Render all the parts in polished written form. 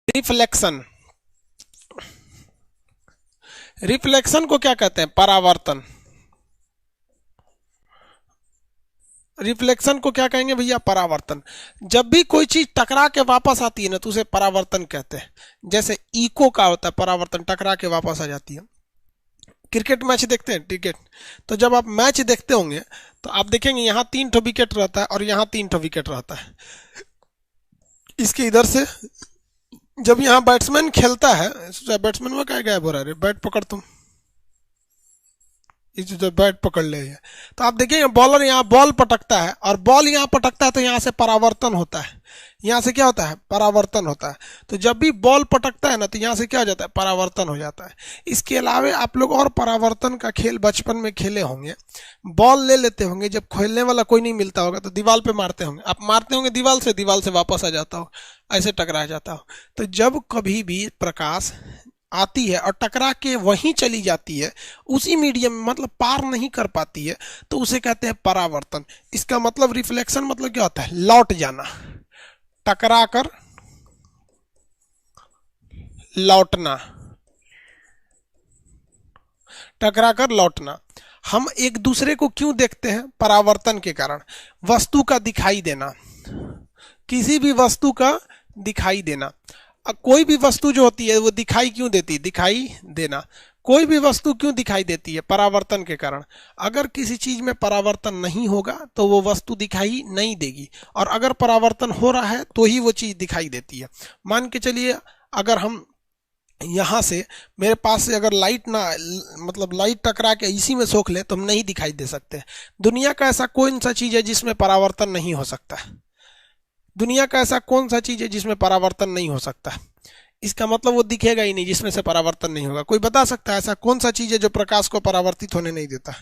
Reflection, reflection को क्या कहते हैं? परावर्तन। रिफ्लेक्शन को क्या कहेंगे भैया? परावर्तन। जब भी कोई चीज टकरा के वापस आती है ना तो उसे परावर्तन कहते हैं। जैसे इको का होता है परावर्तन, टकरा के वापस आ जाती है। क्रिकेट मैच देखते हैं, क्रिकेट, तो जब आप मैच देखते होंगे तो आप देखेंगे यहाँ 3 ठो विकेट रहता है और यहाँ 3 ठो विकेट रहता है। इसके इधर से जब यहाँ बैट्समैन खेलता है, बैट्समैन में क्या गायब हो रहा है? बैट पकड़ तुम, जो बैट पकड़ ले है, तो आप देखिए बॉलर यहाँ बॉल पटकता है और बॉल यहाँ पटकता है तो यहाँ से परावर्तन होता है। यहाँ से क्या होता है? परावर्तन होता है। तो जब भी बॉल पटकता है ना तो यहाँ से क्या हो जाता है? परावर्तन हो जाता है। इसके अलावा आप लोग और परावर्तन का खेल बचपन में खेले होंगे। बॉल ले लेते होंगे, जब खेलने वाला कोई नहीं मिलता होगा तो दीवार पे मारते होंगे, आप मारते होंगे दीवार से वापस आ जाता हो, ऐसे टकरा जाता हो। तो जब कभी भी प्रकाश आती है और टकरा के वहीं चली जाती है, उसी मीडियम में, मतलब पार नहीं कर पाती है, तो उसे कहते हैं परावर्तन। इसका मतलब रिफ्लेक्शन मतलब क्या होता है? लौट जाना, टकरा कर लौटना, टकरा कर लौटना। हम एक दूसरे को क्यों देखते हैं? परावर्तन के कारण। वस्तु का दिखाई देना, किसी भी वस्तु का दिखाई देना। कोई भी वस्तु जो होती है वो दिखाई क्यों देती है? दिखाई देना। कोई भी वस्तु क्यों दिखाई देती है? परावर्तन के कारण। अगर किसी चीज में परावर्तन नहीं होगा तो वो वस्तु दिखाई नहीं देगी, और अगर परावर्तन हो रहा है तो ही वो चीज दिखाई देती है। मान के चलिए अगर हम यहाँ से, मेरे पास से अगर लाइट ना, मतलब लाइट टकरा के इसी में सोख ले तो हम नहीं दिखाई दे सकते। दुनिया का ऐसा कौन सा चीज है जिसमें परावर्तन नहीं हो सकता? दुनिया का ऐसा कौन सा चीज है जिसमें परावर्तन नहीं हो सकता? इसका मतलब वो दिखेगा ही नहीं जिसमें से परावर्तन नहीं होगा। कोई बता सकता है ऐसा कौन सा चीज है जो प्रकाश को परावर्तित होने नहीं देता?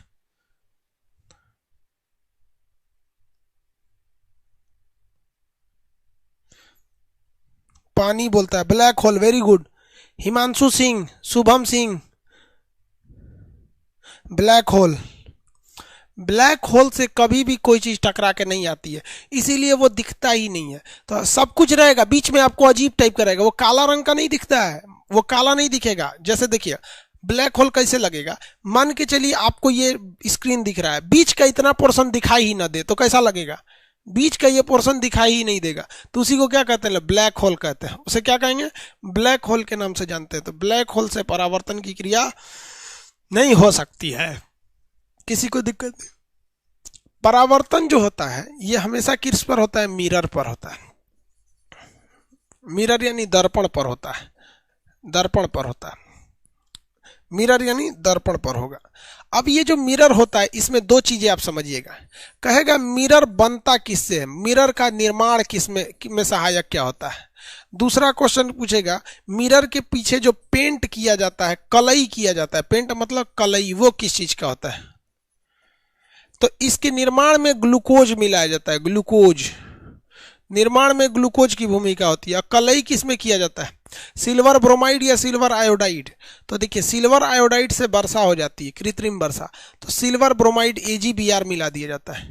पानी बोलता है। Black hole, very good. Himanshu Singh, Shubham Singh, black hole. Black hole से कभी भी कोई चीज टकरा के नहीं आती है, इसीलिए वो दिखता ही नहीं है। तो सब कुछ रहेगा, बीच में आपको अजीब टाइप का रहेगा, वो काला रंग का नहीं दिखता है, वो काला नहीं दिखेगा। जैसे देखिए ब्लैक होल कैसे लगेगा, मान के चलिए आपको ये स्क्रीन दिख रहा है, बीच का इतना पोर्शन दिखाई ही ना दे तो कैसा लगेगा? बीच का ये पोर्शन दिखाई ही नहीं देगा, तो उसी को क्या कहते हैं? ब्लैक होल कहते हैं। उसे क्या कहेंगे? ब्लैक होल के नाम से जानते हैं। तो ब्लैक होल से परावर्तन की क्रिया नहीं हो सकती है, किसी को दिक्कत नहीं। परावर्तन जो होता है ये हमेशा किस पर होता है? मिरर पर होता है। मिरर यानी दर्पण पर होता है, दर्पण पर होता है। मिरर यानी दर्पण पर होगा। अब ये जो मिरर होता है इसमें दो चीजें आप समझिएगा। कहेगा मिरर बनता किससे है? मिरर का निर्माण किस में सहायक क्या होता है? दूसरा क्वेश्चन पूछेगा मिरर के पीछे जो पेंट किया जाता है, कलई किया जाता है, पेंट मतलब कलई, वो किस चीज का होता है? तो इसके निर्माण में ग्लूकोज मिलाया जाता है, ग्लूकोज। निर्माण में ग्लूकोज की भूमिका होती है। कलई किस में किया जाता है? सिल्वर ब्रोमाइड या सिल्वर आयोडाइड? तो देखिए सिल्वर आयोडाइड से वर्षा हो जाती है, कृत्रिम वर्षा, तो सिल्वर ब्रोमाइड AgBr मिला दिया जाता है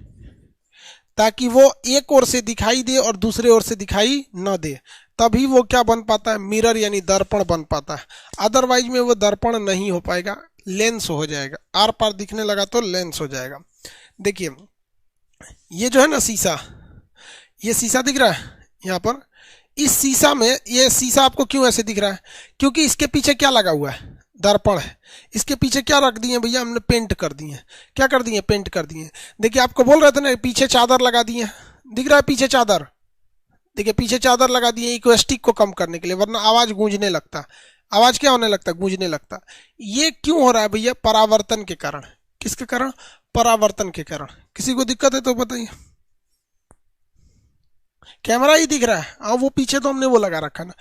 ताकि वो एक ओर से दिखाई दे और दूसरे ओर से दिखाई न दे, तभी वो क्या बन पाता है? मिरर यानी दर्पण बन पाता है। अदरवाइज में वो दर्पण नहीं हो पाएगा, लेंस हो जाएगा, आर पार दिखने लगा तो लेंस हो जाएगा। देखिए ये जो है ना शीशा, ये शीशा दिख रहा है यहाँ पर, इस शीशा में, ये शीशा आपको क्यों ऐसे दिख रहा है? क्योंकि इसके पीछे क्या लगा हुआ है? दर्पण है। इसके पीछे क्या रख दिए भैया? हमने पेंट कर दिए। क्या कर दिए? पेंट कर दिए। देखिए आपको बोल रहे थे ना पीछे चादर लगा दिए, दिख रहा है पीछे चादर? देखिए पीछे चादर लगा दिए इकोस्टिक को कम करने के लिए, वरना आवाज गूंजने लगता। आवाज क्या होने लगता? गूंजने लगता। ये क्यों हो रहा है भैया? परावर्तन के कारण। किसके कारण? परावर्तन के कारण। किसी को दिक्कत है तो बताइए। कैमरा ही दिख रहा है, हाँ वो पीछे तो हमने वो लगा रखा ना।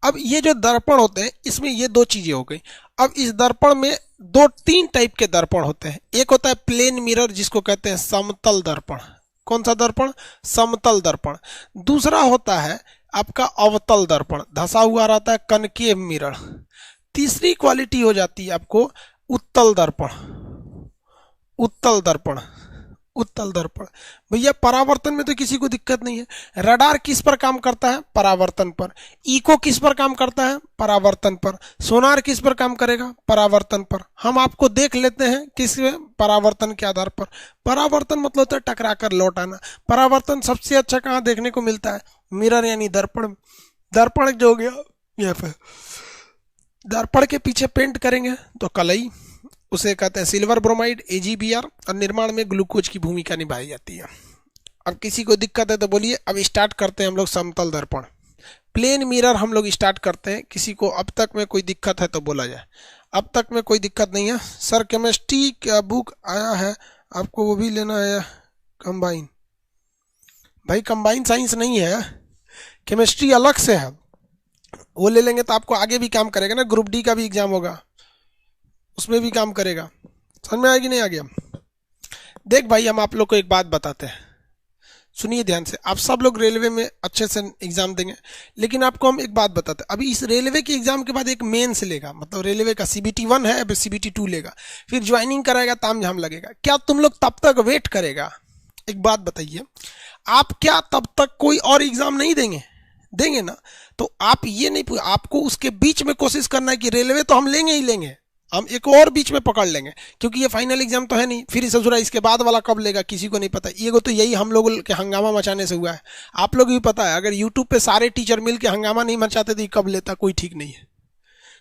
अब ये जो दर्पण होते हैं इसमें ये दो चीजें हो गई। अब इस दर्पण में दो तीन टाइप के दर्पण होते हैं। एक होता है प्लेन मिरर जिसको कहते हैं समतल दर्पण। कौन सा दर्पण? समतल दर्पण। दूसरा होता है आपका अवतल दर्पण, धसा हुआ रहता है, कनकेव मिरर। तीसरी क्वालिटी हो जाती है आपको उत्तल दर्पण। उत्तल दर्पण, उत्तल दर्पण। भैया परावर्तन में तो किसी को दिक्कत नहीं है। रडार किस पर काम करता है? परावर्तन पर। इको किस पर काम करता है? परावर्तन पर। सोनार किस पर काम करेगा? परावर्तन पर। हम आपको देख लेते हैं किस परावर्तन के आधार पर। परावर्तन मतलब होता है टकरा कर लौट आना। परावर्तन सबसे अच्छा कहाँ देखने को मिलता है? मिरर यानी दर्पण। दर्पण जो हो गया यहाँ पे, दर्पण के पीछे पेंट करेंगे तो कलई, उसे कहते हैं सिल्वर ब्रोमाइड, AgBr, और निर्माण में ग्लूकोज की भूमिका निभाई जाती है। अब किसी को दिक्कत है तो बोलिए। अब स्टार्ट करते हैं हम लोग समतल दर्पण, प्लेन मिरर हम लोग स्टार्ट करते हैं। किसी को अब तक में कोई दिक्कत है तो बोला जाए। अब तक में कोई दिक्कत नहीं है। सर केमिस्ट्री का बुक आया है, आपको वो भी लेना है? कंबाइन? भाई कंबाइन साइंस नहीं है, केमिस्ट्री अलग से है, वो ले लेंगे तो आपको आगे भी काम करेगा ना। ग्रुप डी का भी एग्जाम होगा, उसमें भी काम करेगा। समझ में आएगी नहीं? आ गया? देख भाई, हम आप लोग को एक बात बताते हैं, सुनिए ध्यान से। आप सब लोग रेलवे में अच्छे से एग्जाम देंगे, लेकिन आपको हम एक बात बताते हैं। अभी इस रेलवे के एग्जाम के बाद एक मेंस लेगा, मतलब रेलवे का CBT 1 है, अभी CBT 2 लेगा, फिर ज्वाइनिंग कराएगा, तामझाम लगेगा। क्या तुम लोग तब तक वेट करेगा? एक बात बताइए, आप क्या तब तक कोई और एग्जाम नहीं देंगे? देंगे ना। तो आप ये नहीं, आपको उसके बीच में कोशिश करना है कि रेलवे तो हम लेंगे ही लेंगे, हम एक और बीच में पकड़ लेंगे, क्योंकि ये फाइनल एग्जाम तो है नहीं। फिर ससुरा इसके बाद वाला कब लेगा किसी को नहीं पता। ये तो यही हम लोग के हंगामा मचाने से हुआ है। आप लोग भी पता है, अगर यूट्यूब पे सारे टीचर मिल के हंगामा नहीं मचाते तो कब लेता कोई ठीक नहीं है।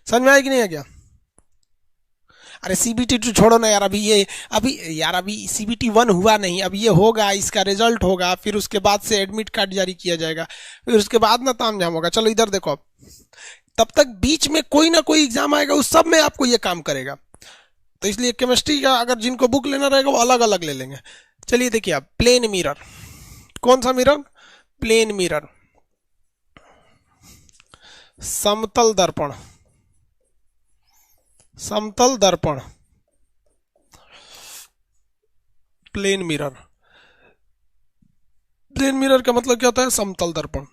समझ में आया कि नहीं आ गया? अरे CBT 2 छोड़ो ना यार, अभी CBT 1 हुआ नहीं, अब ये होगा, इसका रिजल्ट होगा, फिर उसके बाद से एडमिट कार्ड जारी किया जाएगा, फिर उसके बाद ना तामझाम होगा। चलो इधर देखो, अब तब तक बीच में कोई ना कोई एग्जाम आएगा, उस सब में आपको ये काम करेगा। तो इसलिए केमिस्ट्री का अगर जिनको बुक लेना रहेगा वो अलग अलग ले लेंगे। चलिए देखिए, आप प्लेन मिरर, कौन सा मिरर? Plane mirror. समतल दर्पण, समतल दर्पण, प्लेन मिरर। प्लेन मिरर का मतलब क्या होता है? समतल दर्पण।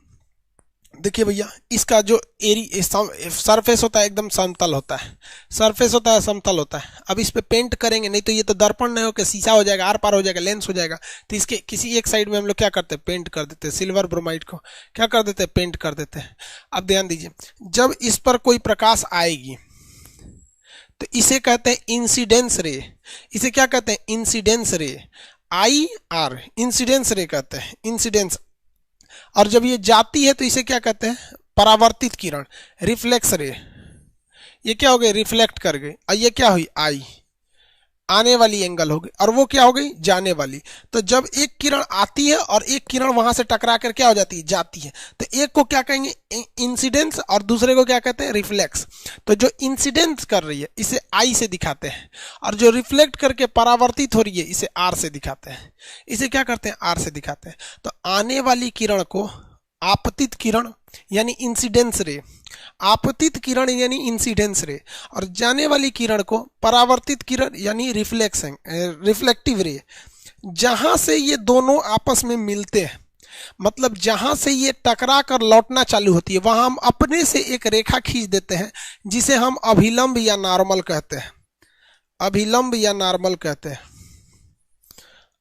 देखिए भैया, इसका जो सरफेस होता है एकदम समतल होता है, सरफेस होता है समतल होता है। अब इस पे पेंट करेंगे, नहीं तो ये तो दर्पण नहीं होकर शीशा हो जाएगा, आर पार हो जाएगा, लेंस हो जाएगा। तो इसके किसी एक साइड में हम लोग क्या करते हैं? पेंट कर देते हैं। सिल्वर ब्रोमाइड को क्या कर देते हैं? पेंट कर देते हैं। अब ध्यान दीजिए, जब इस पर कोई प्रकाश आएगी तो इसे कहते हैं इंसिडेंस रे। इसे क्या कहते हैं? इंसिडेंस रे, IR, इंसिडेंस रे कहते हैं, इंसिडेंस। और जब ये जाती है तो इसे क्या कहते हैं? परावर्तित किरण, रिफ्लेक्स रे। ये क्या हो गई? रिफ्लेक्ट कर गई। और ये क्या हुई? आई, आने वाली एंगल हो गई, और वो क्या हो गई? जाने वाली। तो जब एक किरण आती है और एक किरण वहां से टकरा कर क्या हो जाती है? जाती है। तो एक को क्या कहेंगे? इंसिडेंस, और दूसरे को क्या कहते हैं? रिफ्लेक्स। तो जो इंसिडेंस कर रही है इसे I से दिखाते हैं, और जो रिफ्लेक्ट करके परावर्तित हो रही है इसे R से दिखाते हैं। इसे क्या करते हैं? R से दिखाते हैं। तो आने वाली किरण को आपतित किरण यानी इंसिडेंस रे, आपतित किरण यानी इंसिडेंस रे, और जाने वाली किरण को परावर्तित किरण यानी रिफ्लेक्टिव रे। जहां से ये दोनों आपस में मिलते हैं, मतलब जहां से ये टकरा कर लौटना चालू होती है, वहां हम अपने से एक रेखा खींच देते हैं, जिसे हम अभिलंब या नॉर्मल कहते हैं। अभिलंब या नॉर्मल कहते हैं।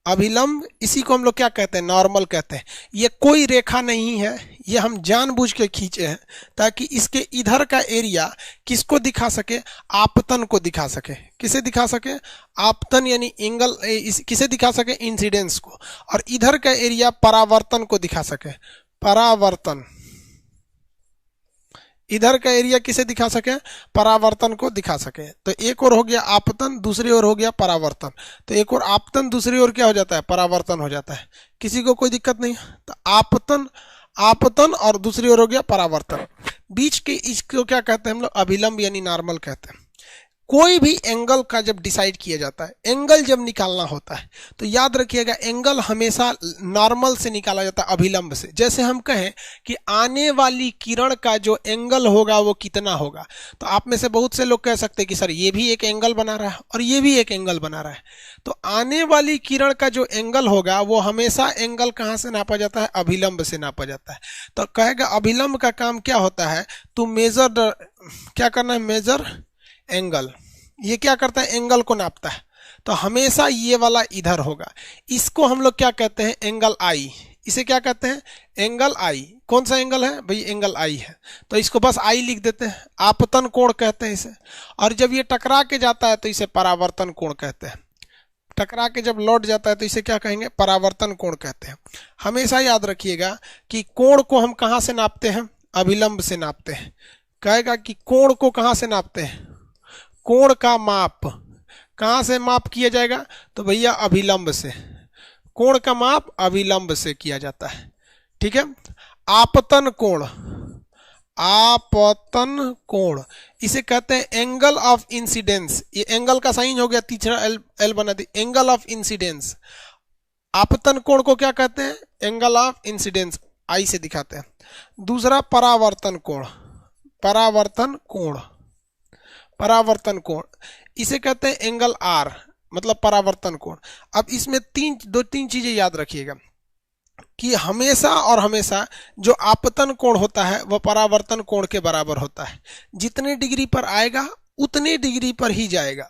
अभिलंब, इसी को हम लोग क्या कहते हैं? नॉर्मल कहते हैं। ये कोई रेखा नहीं है, ये हम जानबूझ के खींचे हैं ताकि इसके इधर का एरिया किसको दिखा सके? आपतन को दिखा सके। किसे दिखा सके? आपतन यानी एंगल। किसे दिखा सके? इंसिडेंस को। और इधर का एरिया परावर्तन को दिखा सके, परावर्तन। इधर का एरिया किसे दिखा सके? परावर्तन को दिखा सके। तो एक और हो गया आपतन, दूसरी ओर हो गया परावर्तन। तो एक और आपतन, दूसरी ओर क्या हो जाता है? परावर्तन हो जाता है। किसी को कोई दिक्कत नहीं? तो आपतन, आपतन, और दूसरी ओर हो गया परावर्तन। बीच के इसको क्या कहते हैं हम लोग? अभिलंब यानी नॉर्मल कहते हैं। कोई भी एंगल का जब डिसाइड किया जाता है, एंगल जब निकालना होता है, तो याद रखिएगा एंगल हमेशा नॉर्मल से निकाला जाता है, अभिलंब से। जैसे हम कहें कि आने वाली किरण का जो एंगल होगा वो कितना होगा, तो आप में से बहुत से लोग कह सकते हैं कि सर ये भी एक एंगल बना रहा है और ये भी एक एंगल बना रहा है। तो आने वाली किरण का जो एंगल होगा वो हमेशा एंगल कहाँ से नापा जाता है? अभिलंब से नापा जाता है। तो कहेगा अभिलंब का काम क्या होता है? टू मेजर, क्या करना है? Major angle. ये क्या करता है? एंगल को नापता है। तो हमेशा ये वाला इधर होगा। इसको हम लोग क्या कहते हैं, एंगल आई। इसे क्या कहते हैं, एंगल आई। कौन सा एंगल है भाई, एंगल आई है, तो इसको बस आई लिख देते हैं। आपतन कोण कहते हैं इसे। और जब ये टकरा के जाता है तो इसे परावर्तन कोण कहते हैं। टकरा के जब लौट जाता है तो इसे क्या कहेंगे, परावर्तन कोण कहते हैं। हमेशा याद रखिएगा कि कोण को हम कहाँ से नापते हैं, अभिलंब से नापते हैं। कहेगा कि कोण को कहाँ से नापते हैं, कोण का माप कहाँ से माप किया जाएगा, तो भैया अभिलंब से। कोण का माप अभिलंब से किया जाता है, ठीक है। आपतन कोण, आपतन कोण इसे कहते हैं एंगल ऑफ इंसिडेंस। ये एंगल का साइन हो गया, तीसरा एल एल बना दी, एंगल ऑफ इंसिडेंस। आपतन कोण को क्या कहते हैं, एंगल ऑफ इंसिडेंस, आई से दिखाते हैं। दूसरा परावर्तन कोण, परावर्तन कोण, परावर्तन कोण इसे कहते हैं एंगल आर, मतलब परावर्तन कोण। अब इसमें दो तीन चीजें याद रखिएगा कि हमेशा और हमेशा जो आपतन कोण होता है वह परावर्तन कोण के बराबर होता है। जितने डिग्री पर आएगा उतने डिग्री पर ही जाएगा।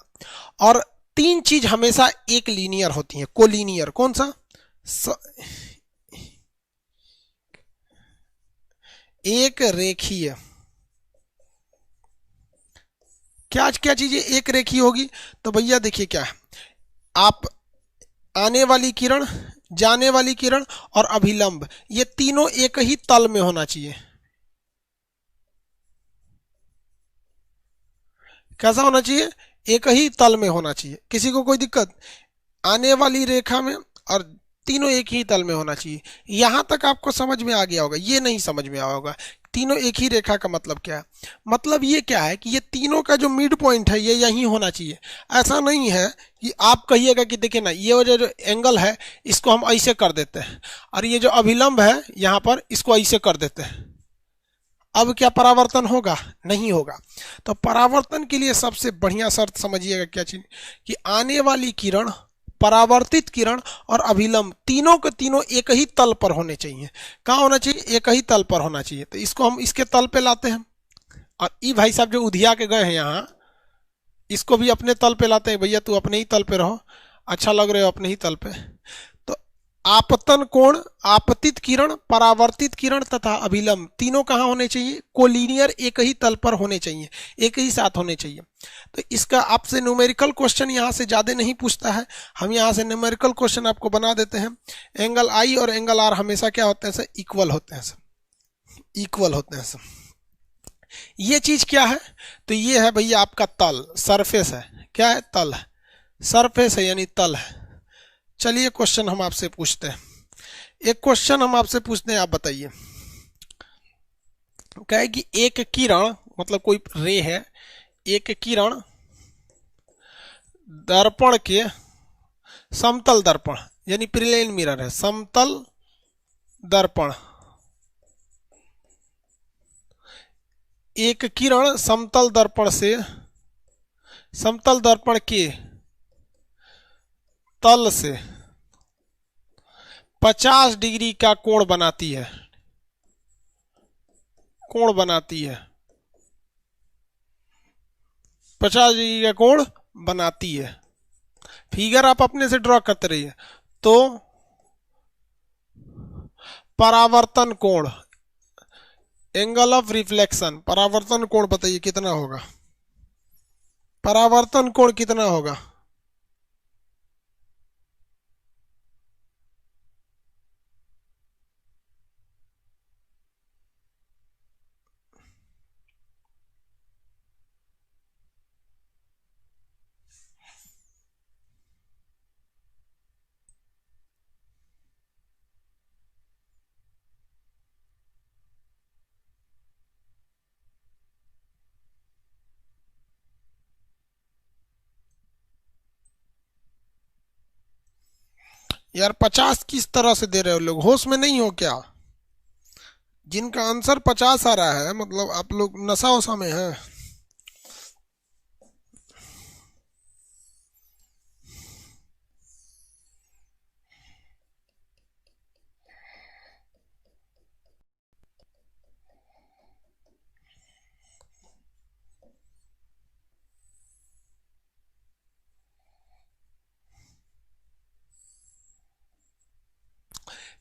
और तीन चीज हमेशा एक लीनियर होती है, कोलीनियर। कौन सा, एक रेखीय। क्या क्या चीजें एक रेखीय होगी, तो भैया देखिए क्या है, आप आने वाली किरण, जाने वाली किरण और अभिलंब, ये तीनों एक ही तल में होना चाहिए। कैसा होना चाहिए, एक ही तल में होना चाहिए। किसी को कोई दिक्कत, आने वाली रेखा में और तीनों एक ही तल में होना चाहिए। यहां तक आपको समझ में आ गया होगा, ये नहीं समझ में आया होगा तीनों एक ही रेखा का मतलब क्या है। मतलब ये क्या है कि ये तीनों का जो मिड पॉइंट है ये यहीं होना चाहिए। ऐसा नहीं है कि आप कहिएगा कि देखिए ना, ये वजह जो एंगल है इसको हम ऐसे कर देते हैं और ये जो अभिलंब है यहाँ पर इसको ऐसे कर देते हैं। अब क्या परावर्तन होगा, नहीं होगा। तो परावर्तन के लिए सबसे बढ़िया शर्त समझिएगा क्या चीज, कि आने वाली किरण, परावर्तित किरण और अभिलंब तीनों के तीनों एक ही तल पर होने चाहिए। कहाँ होना चाहिए, एक ही तल पर होना चाहिए। तो इसको हम इसके तल पे लाते हैं। और ये भाई साहब जो उधिया के गए हैं यहाँ, इसको भी अपने तल पे लाते हैं। भैया तू अपने ही तल पे रहो, अच्छा लग रहे हो अपने ही तल पे। तो आपतन कोण, आपतित किरण, परावर्तित किरण तथा अभिलंब तीनों कहाँ होने चाहिए, कोलिनियर, एक ही तल पर होने चाहिए, एक ही साथ होने चाहिए। तो इसका आपसे न्यूमेरिकल क्वेश्चन यहाँ से ज्यादा नहीं पूछता है, हम यहाँ से न्यूमेरिकल क्वेश्चन आपको बना देते हैं। एंगल आई और एंगल आर हमेशा क्या होते हैं सर, इक्वल होते हैं सर, इक्वल होते हैं सर। ये चीज क्या है, तो ये है भैया आपका तल, सरफेस है। क्या है, तल है, सरफेस है यानी तल है। चलिए क्वेश्चन हम आपसे पूछते हैं, एक क्वेश्चन हम आपसे पूछते हैं, आप बताइए। कहे कि एक किरण, मतलब कोई रे है, एक किरण दर्पण के, समतल दर्पण यानी प्लेन मिरर है, समतल दर्पण, एक किरण समतल दर्पण से, समतल दर्पण के तल से 50 डिग्री का कोण बनाती है, कोण बनाती है, 50 डिग्री का कोण बनाती है। फिगर आप अपने से ड्रॉ करते रहिए। तो परावर्तन कोण, एंगल ऑफ रिफ्लेक्शन, परावर्तन कोण बताइए कितना होगा, परावर्तन कोण कितना होगा। यार 50 किस तरह से दे रहे हो लोग, होश में नहीं हो क्या। जिनका आंसर 50 आ रहा है मतलब आप लोग नशा वशा में है।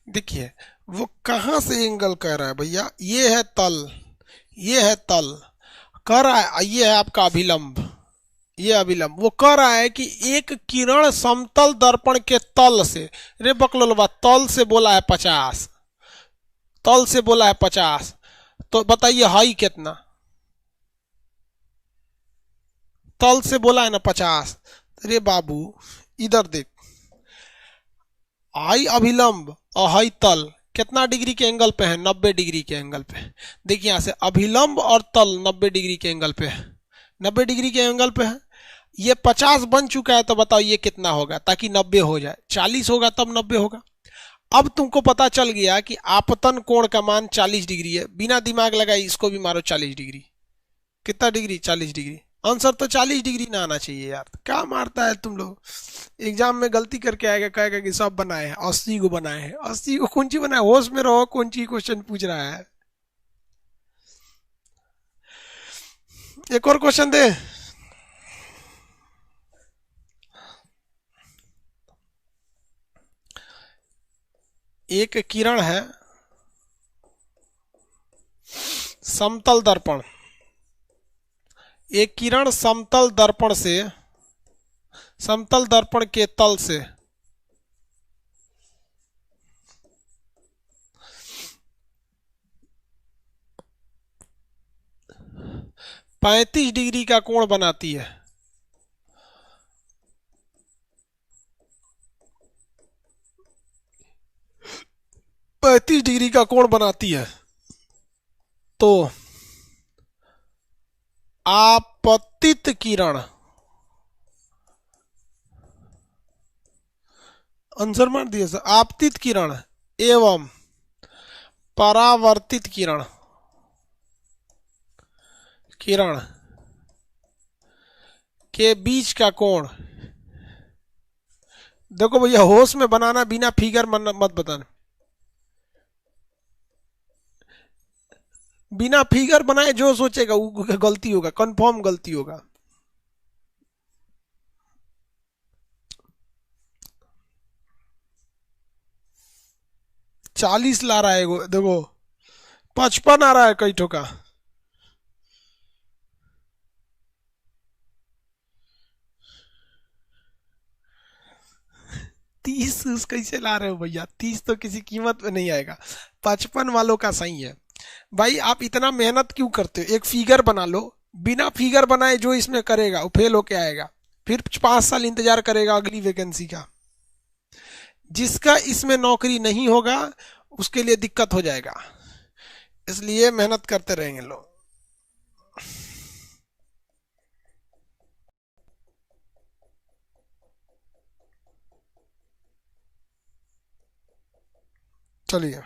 देखिए वो कहाँ से एंगल कह रहा है भैया, ये है तल, ये है तल, कह रहा है ये है आपका अभिलंब, ये अभिलंब। वो कह रहा है कि एक किरण समतल दर्पण के तल से, रे बकलोलवा, तल से बोला है 50, तल से बोला है 50, तो बताइए हाई कितना, तल से बोला है ना 50। रे बाबू इधर देख, हाई अभिलंब और हाई तल कितना डिग्री के एंगल पे है, 90 डिग्री के एंगल पे। देखिए यहां से अभिलंब और तल 90 डिग्री के एंगल पे है, 90 डिग्री के एंगल पे है। ये 50 बन चुका है, तो बताओ ये कितना होगा, ताकि 90 हो जाए, 40 होगा तब 90 होगा। अब तुमको पता चल गया कि आपतन कोण का मान 40 डिग्री है, बिना दिमाग लगाए इसको भी मारो 40 डिग्री, कितना डिग्री, 40 डिग्री। आंसर तो 40 डिग्री ना आना चाहिए यार, क्या मारता है तुम लोग। एग्जाम में गलती करके आएगा, कहेगा कि सब बनाए हैं, 80 को बनाए हैं, 80 को कौन सी बनाए, होश में रहो, कौन सी क्वेश्चन पूछ रहा है। एक और क्वेश्चन दे। एक किरण है समतल दर्पण, एक किरण समतल दर्पण से, समतल दर्पण के तल से 35 डिग्री का कोण बनाती है। 35 डिग्री का कोण बनाती है, तो आपतित किरण, आंसर मार दिया सर, आपतित किरण एवं परावर्तित किरण, किरण के बीच का कोण, देखो भैया होश में बनाना, बिना फिगर मत बताना, बिना फिगर बनाए जो सोचेगा वो गलती होगा, कंफर्म गलती होगा। चालीस ला रहा है देखो, 55 आ रहा है कई ठोका। 30 कैसे ला रहे हो भैया, 30 तो किसी कीमत में नहीं आएगा, 55 वालों का सही है। भाई आप इतना मेहनत क्यों करते हो, एक फिगर बना लो, बिना फिगर बनाए जो इसमें करेगा वो फेल होके आएगा, फिर 5 साल इंतजार करेगा अगली वैकेंसी का। जिसका इसमें नौकरी नहीं होगा उसके लिए दिक्कत हो जाएगा, इसलिए मेहनत करते रहेंगे लोग। चलिए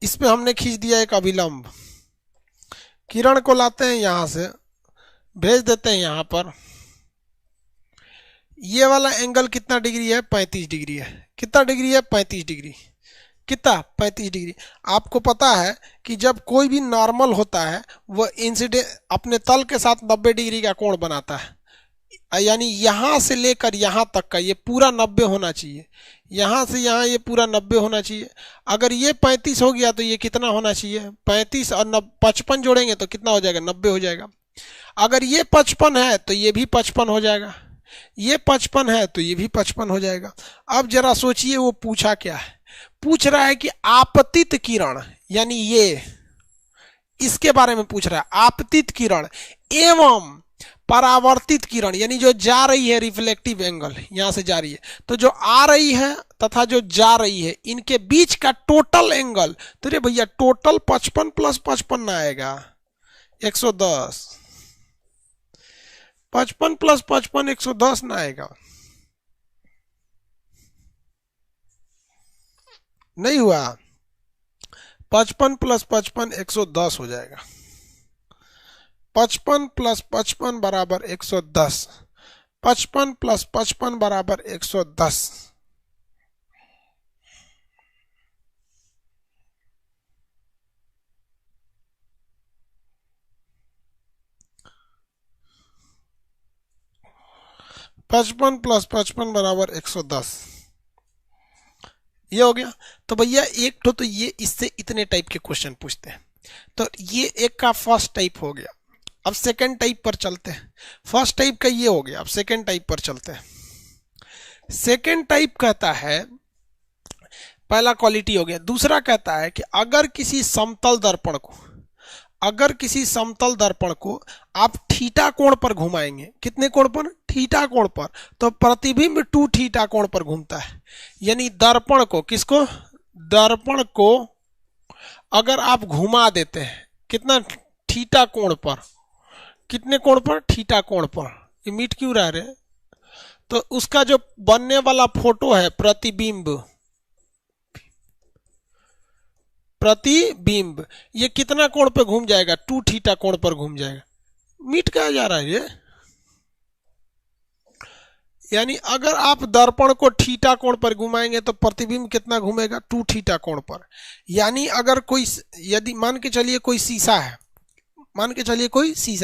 इस पे हमने खींच दिया एक अभिलंब, किरण को लाते हैं यहां से, भेज देते हैं यहां पर। ये वाला एंगल कितना डिग्री है, 35 डिग्री है, कितना डिग्री है, 35 डिग्री, कितना, 35 डिग्री। आपको पता है कि जब कोई भी नॉर्मल होता है वो इंसिडेंट अपने तल के साथ 90 डिग्री का कोण बनाता है, यानी यहां से लेकर यहां तक का ये पूरा 90 होना चाहिए, यहां से यहां ये पूरा 90 होना चाहिए। अगर ये 35 हो गया तो ये कितना होना चाहिए, 35 और 55 जोड़ेंगे तो कितना हो जाएगा, 90 हो जाएगा। अगर ये 55 है तो ये भी 55 हो जाएगा, ये 55 है तो ये भी 55 हो जाएगा। अब जरा सोचिए वो पूछा क्या है, पूछ रहा है कि आपतित किरण, यानी ये इसके बारे में पूछ रहा है, आपतित किरण एवं परावर्तित किरण, यानी जो जा रही है, रिफ्लेक्टिव एंगल यहां से जा रही है, तो जो आ रही है तथा जो जा रही है इनके बीच का टोटल एंगल, तो रे भैया टोटल 55 प्लस 55 ना आएगा, 110, 55 प्लस 55 110 ना आएगा, नहीं हुआ, 55 प्लस 55 110 हो जाएगा, 55 प्लस 55 बराबर 110, 55 प्लस 55 बराबर 110। पचपन प्लस 55 बराबर 110, ये हो गया। तो भैया एक तो ये इससे इतने टाइप के क्वेश्चन पूछते हैं। तो ये एक का फर्स्ट टाइप हो गया। अब सेकंड टाइप पर चलते हैं। फर्स्ट टाइप का ये हो गया, अब सेकंड टाइप पर चलते हैं। सेकंड टाइप कहता है, पहला क्वालिटी हो गया। दूसरा कहता है कि अगर किसी समतल दर्पण को आप थीटा कोण पर घुमाएंगे, कितने कोण पर? थीटा कोण पर, तो प्रतिबिंब 2 थीटा कोण पर घूमता है। यानी दर्पण को, किसको? दर्पण को अगर आप घुमा देते हैं कितना? थीटा कोण पर। कितने कोण पर? थीटा कोण पर। ये मीट क्यों रह रहे? तो उसका जो बनने वाला फोटो है, प्रतिबिंब ये कितना कोण पे घूम जाएगा? 2 थीटा कोण पर घूम जाएगा। मीट कहा जा रहा है ये। यानी अगर आप दर्पण को थीटा कोण पर घुमाएंगे तो प्रतिबिंब कितना घूमेगा? 2 थीटा कोण पर। यानी अगर कोई, यदि मान के चलिए कोई शीशा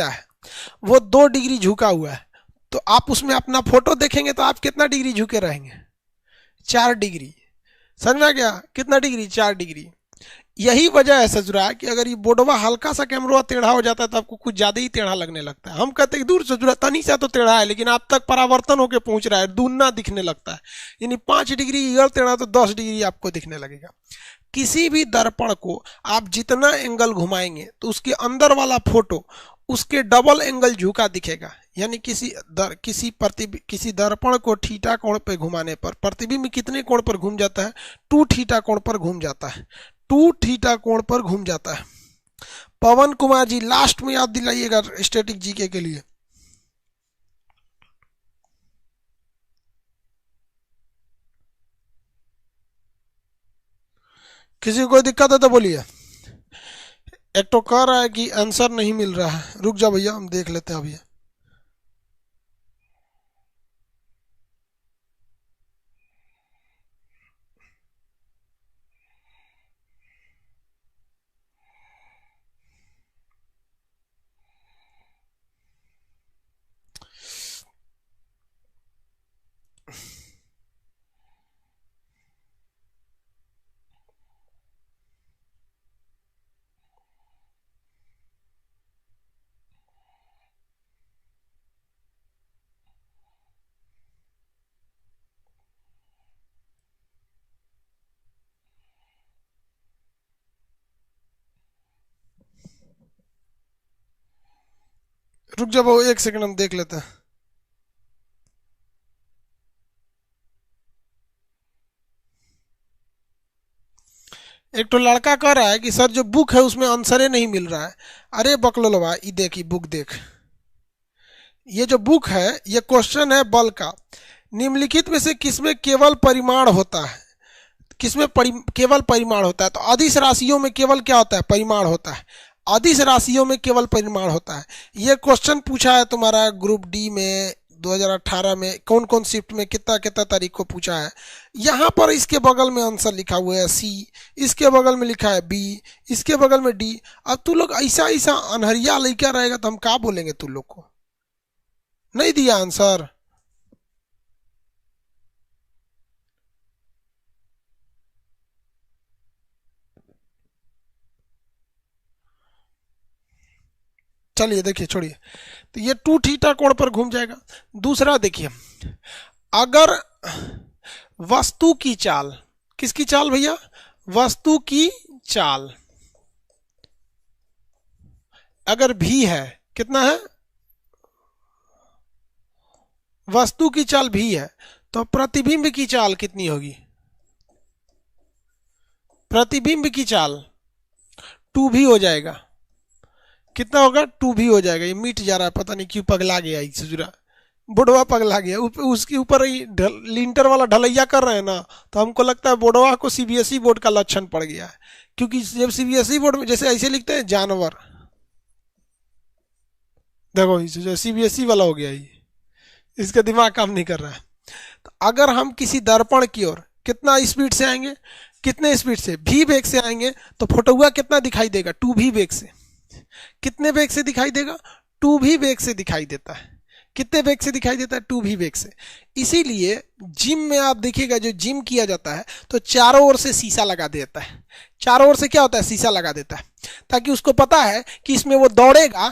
है, वो 2 डिग्री झुका हुआ है, तो आप उसमें अपना फोटो देखेंगे तो आप कितना डिग्री झुके रहेंगे? 4 डिग्री। समझ में आ गया? कितना डिग्री? 4 डिग्री। यही वजह है सजुरा कि अगर ये बोर्डवा हल्का सा कैमरा टेढ़ा हो जाता है तो आपको कुछ ज्यादा ही टेढ़ा लगने लगता है। हम कहते हैं दूर सजुरा तनी सा तो टेढ़ा है, लेकिन आप तक परावर्तन होकर पहुंच रहा है, दूना दिखने लगता है। यानी 5 डिग्री इधर टेढ़ा तो 10 डिग्री आपको दिखने लगेगा। किसी भी दर्पण को आप जितना एंगल घुमाएंगे तो उसके अंदर वाला फोटो उसके डबल एंगल झुका दिखेगा। यानी किसी दर्पण को थीटा कोण पे घुमाने पर प्रतिबिंब कितने कोण पर घूम जाता है? 2 थीटा कोण पर घूम जाता है। 2 थीटा कोण पर घूम जाता है। पवन कुमार जी लास्ट में याद दिलाइएगा स्टैटिक जीके के लिए। किसी को कोई दिक्कत है तो बोलिए। एक तो कह रहा है कि आंसर नहीं मिल रहा है। रुक जाओ भैया, हम देख लेते हैं अभी। रुक जाओ 1 सेकंड, हम देख लेते हैं। एक तो लड़का कह रहा है कि सर जो बुक है उसमें आंसर नहीं मिल रहा है। अरे बकलोलवा, ये देख, ये बुक देख, ये जो बुक है ये क्वेश्चन है बल का। निम्नलिखित में से किसमें केवल परिमाण होता है? किसमें केवल परिमाण होता है? तो अदिश राशियों में केवल क्या होता है? परिमाण होता है। अदिश राशियों में केवल परिमाण होता है। ये क्वेश्चन पूछा है तुम्हारा ग्रुप डी में 2018 में, कौन कौन शिफ्ट में कितना कितना तारीख को पूछा है। यहाँ पर इसके बगल में आंसर लिखा हुआ है सी, इसके बगल में लिखा है बी, इसके बगल में डी। अब तू लोग ऐसा ऐसा अनहरिया लेकर रहेगा तो हम क्या बोलेंगे? तू लोग को नहीं दिया आंसर। चलिए देखिए, छोड़िए। तो ये 2 थीटा कोण पर घूम जाएगा। दूसरा देखिए, अगर वस्तु की चाल, किसकी चाल भैया? वस्तु की चाल अगर भी है, कितना है? वस्तु की चाल भी है, तो प्रतिबिंब की चाल कितनी होगी? प्रतिबिंब की चाल 2 भी हो जाएगा। कितना होगा? 2 भी हो जाएगा। ये मिट जा रहा है, पता नहीं क्यों पगला गया सजुरा, बोडवा पगला गया। उसके ऊपर लिंटर वाला ढलैया कर रहे हैं ना, तो हमको लगता है बोडवा को सीबीएसई बोर्ड का लक्षण पड़ गया है। क्योंकि जब सीबीएसई बोर्ड में जैसे ऐसे लिखते हैं जानवर, देखो जो सीबीएसई वाला हो गया, ये इसका दिमाग काम नहीं कर रहा है। तो अगर हम किसी दर्पण की ओर कितना स्पीड से आएंगे? कितने स्पीड से? भी वेग से आएंगे, तो फोटोआ कितना दिखाई देगा? 2 भी वेग से। कितने वेग से दिखाई देगा? 2 भी वेग से दिखाई देता है। कितने वेग से दिखाई देता है? 2v वेग से। इसीलिए जिम में आप देखिएगा, जो जिम किया जाता है तो चारों ओर से शीशा लगा देता है। चारों ओर से क्या होता है? शीशा लगा देता है, ताकि उसको पता है कि इसमें वो दौड़ेगा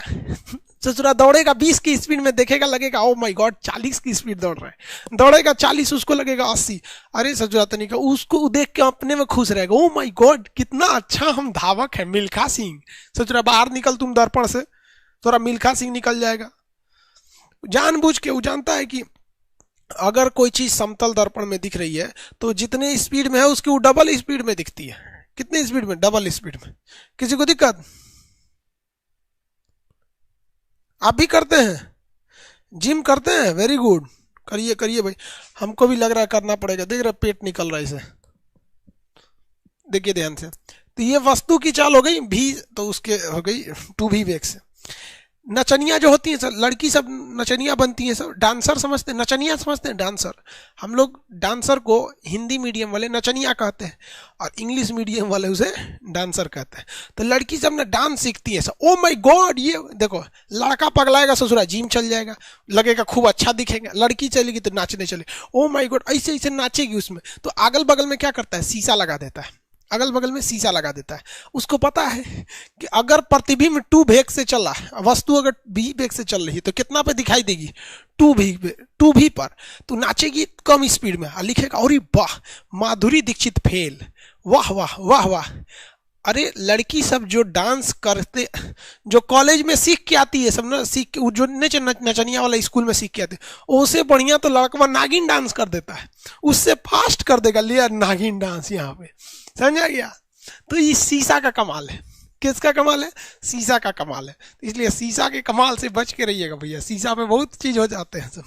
ससुरा दौड़ेगा 20 की स्पीड में, देखेगा लगेगा ओ माय गॉड 40 की स्पीड दौड़ रहा है, दौड़ेगा 40, उसको लगेगा 80, अरे ससुरा तनिका, उसको देख के अपने में खुश रहेगा, ओ माय गॉड कितना अच्छा हम धावक है, मिल्खा सिंह। ससुरा बाहर निकल तुम दर्पण से, थोड़ा मिल्खा सिंह निकल जाएगा। जानबूझ के वो जानता है कि अगर कोई चीज समतल दर्पण में दिख रही है तो जितने स्पीड में है उसकी वो डबल स्पीड में दिखती है। कितनी स्पीड में? डबल स्पीड में। किसी को दिक्कत? आप भी करते हैं? जिम करते हैं? वेरी गुड, करिए करिए भाई, हमको भी लग रहा है करना पड़ेगा। देख रहे पेट निकल रहा है इसे, देखिए ध्यान से। तो ये वस्तु की चाल हो गई भी, तो उसके हो गई 2v वेग से। नचनिया जो होती है सर, लड़की सब नचनिया बनती है सब, डांसर समझते हैं, नचनिया समझते हैं डांसर। हम लोग डांसर को हिंदी मीडियम वाले नचनिया कहते हैं और इंग्लिश मीडियम वाले उसे डांसर कहते हैं। तो लड़की सब ना डांस सीखती है सब। ओ माय गॉड, ये देखो लड़का पगलाएगा ससुरा, जिम चल जाएगा, लगेगा खूब अच्छा दिखेगा। लड़की चलेगी तो नाचने चले, ओ माय गॉड ऐसे ऐसे नाचेगी उसमें। तो अगल बगल में क्या करता है? शीशा लगा देता है, अगल बगल में शीशा लगा देता है। उसको पता है कि अगर प्रतिबिंब 2 वेग से चला, वस्तु अगर v वेग से चल रही है तो कितना पे दिखाई देगी? 2v पर। तो नाचेगी कम स्पीड में, लिखेगा अरे वाह माधुरी दीक्षित फेल, वाह वाह वाह वाह। अरे लड़की सब जो डांस करते, जो कॉलेज में सीख के आती है सब ना, सीख के जो नचनिया वाला स्कूल में सीख के आते हैं, उससे बढ़िया तो लड़का नागिन डांस कर देता है, उससे फास्ट कर देगा। लिया नागिन डांस यहाँ पे, समझा गया? तो ये शीशा का कमाल है। किसका कमाल है? शीशा का कमाल है। इसलिए शीशा के कमाल से बच के रहिएगा भैया, शीशा में बहुत चीज हो जाते हैं सब।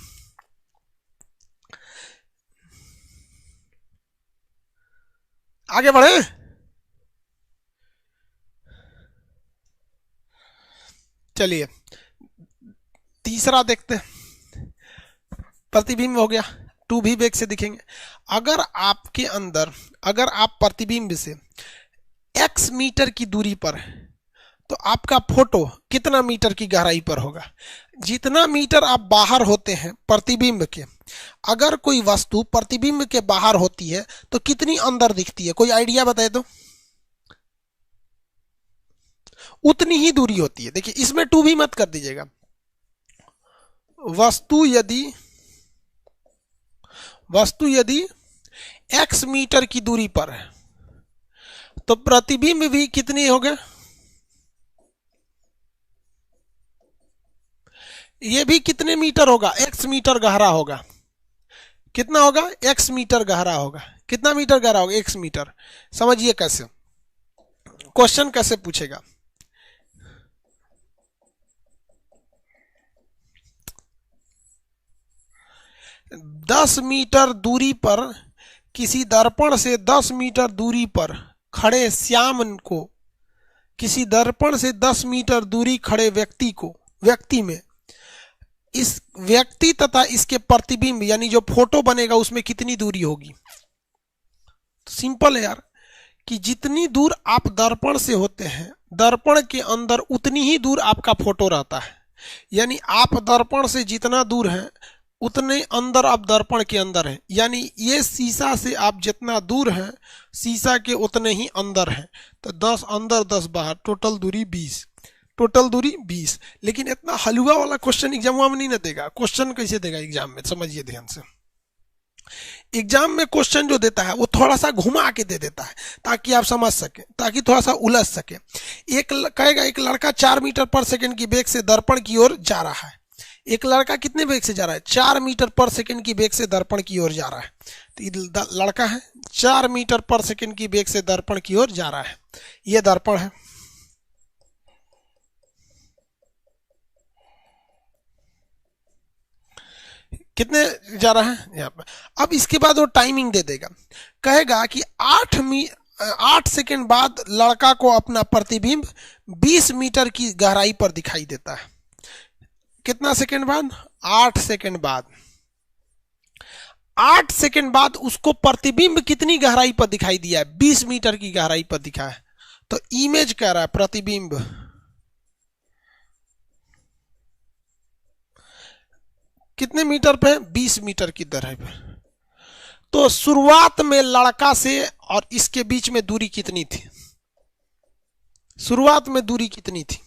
आगे बढ़े। चलिए तीसरा देखते हैं। प्रतिबिंब हो गया, 2v वेग से दिखेंगे। अगर आपके अंदर, अगर आप प्रतिबिंब से x मीटर की दूरी पर है तो आपका फोटो कितना मीटर की गहराई पर होगा? जितना मीटर आप बाहर होते हैं प्रतिबिंब के, अगर कोई वस्तु प्रतिबिंब के बाहर होती है तो कितनी अंदर दिखती है? कोई आइडिया बताए तो। उतनी ही दूरी होती है। देखिए इसमें 2v मत कर दीजिएगा। वस्तु यदि x मीटर की दूरी पर है तो प्रतिबिंब भी कितनी होगा? ये भी कितने मीटर होगा? x मीटर गहरा होगा। कितना होगा? x मीटर गहरा होगा। कितना मीटर गहरा होगा? x meter. समझिए कैसे, क्वेश्चन कैसे पूछेगा। दस मीटर दूरी पर, किसी दर्पण से 10 मीटर दूरी पर खड़े श्याम को, किसी दर्पण से 10 मीटर दूरी खड़े व्यक्ति में इस व्यक्ति तथा इसके प्रतिबिंब यानी जो फोटो बनेगा उसमें कितनी दूरी होगी? तो सिंपल है यार, कि जितनी दूर आप दर्पण से होते हैं, दर्पण के अंदर उतनी ही दूर आपका फोटो रहता है। यानी आप दर्पण से जितना दूर हैं उतने अंदर आप दर्पण के अंदर हैं। यानी ये शीशा से आप जितना दूर हैं शीशा के उतने ही अंदर हैं। तो 10 अंदर 10 बाहर, टोटल दूरी 20, टोटल दूरी 20। लेकिन इतना हलवा वाला क्वेश्चन एग्जाम में नहीं ना देगा। क्वेश्चन कैसे देगा एग्जाम में? समझिए ध्यान से। एग्जाम में क्वेश्चन जो देता है वो थोड़ा सा घुमा के दे देता है ताकि आप समझ सके, ताकि थोड़ा सा उलझ सके। एक कहेगा एक लड़का 4 मीटर पर सेकंड की वेग से दर्पण की ओर जा रहा है। एक लड़का कितने वेग से जा रहा है? 4 मीटर पर सेकंड की वेग से दर्पण की ओर जा रहा है। तो लड़का है 4 मीटर पर सेकंड की वेग से दर्पण की ओर जा रहा है। यह दर्पण है। कितने जा रहा है यहाँ पर? अब इसके बाद वो टाइमिंग दे देगा, कहेगा कि 8 सेकंड बाद लड़का को अपना प्रतिबिंब 20 मीटर की गहराई पर दिखाई देता है। कितना सेकंड बाद? 8 सेकंड बाद। 8 सेकंड बाद उसको प्रतिबिंब कितनी गहराई पर दिखाई दिया है? 20 मीटर की गहराई पर दिखा है। तो इमेज कह रहा है प्रतिबिंब कितने मीटर पे है? 20 मीटर की दर पे। तो शुरुआत में लड़का से और इसके बीच में दूरी कितनी थी? शुरुआत में दूरी कितनी थी?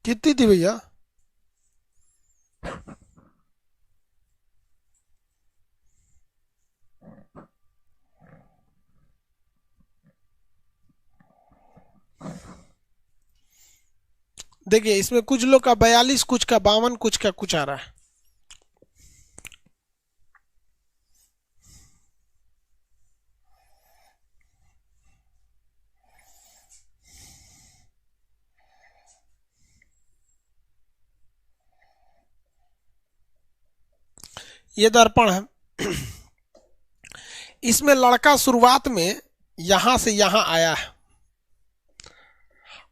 कितनी थी भैया? देखिए इसमें कुछ लोग का 42, कुछ का 52, कुछ का कुछ आ रहा है। ये दर्पण है। इसमें लड़का शुरुआत में यहां से यहां आया है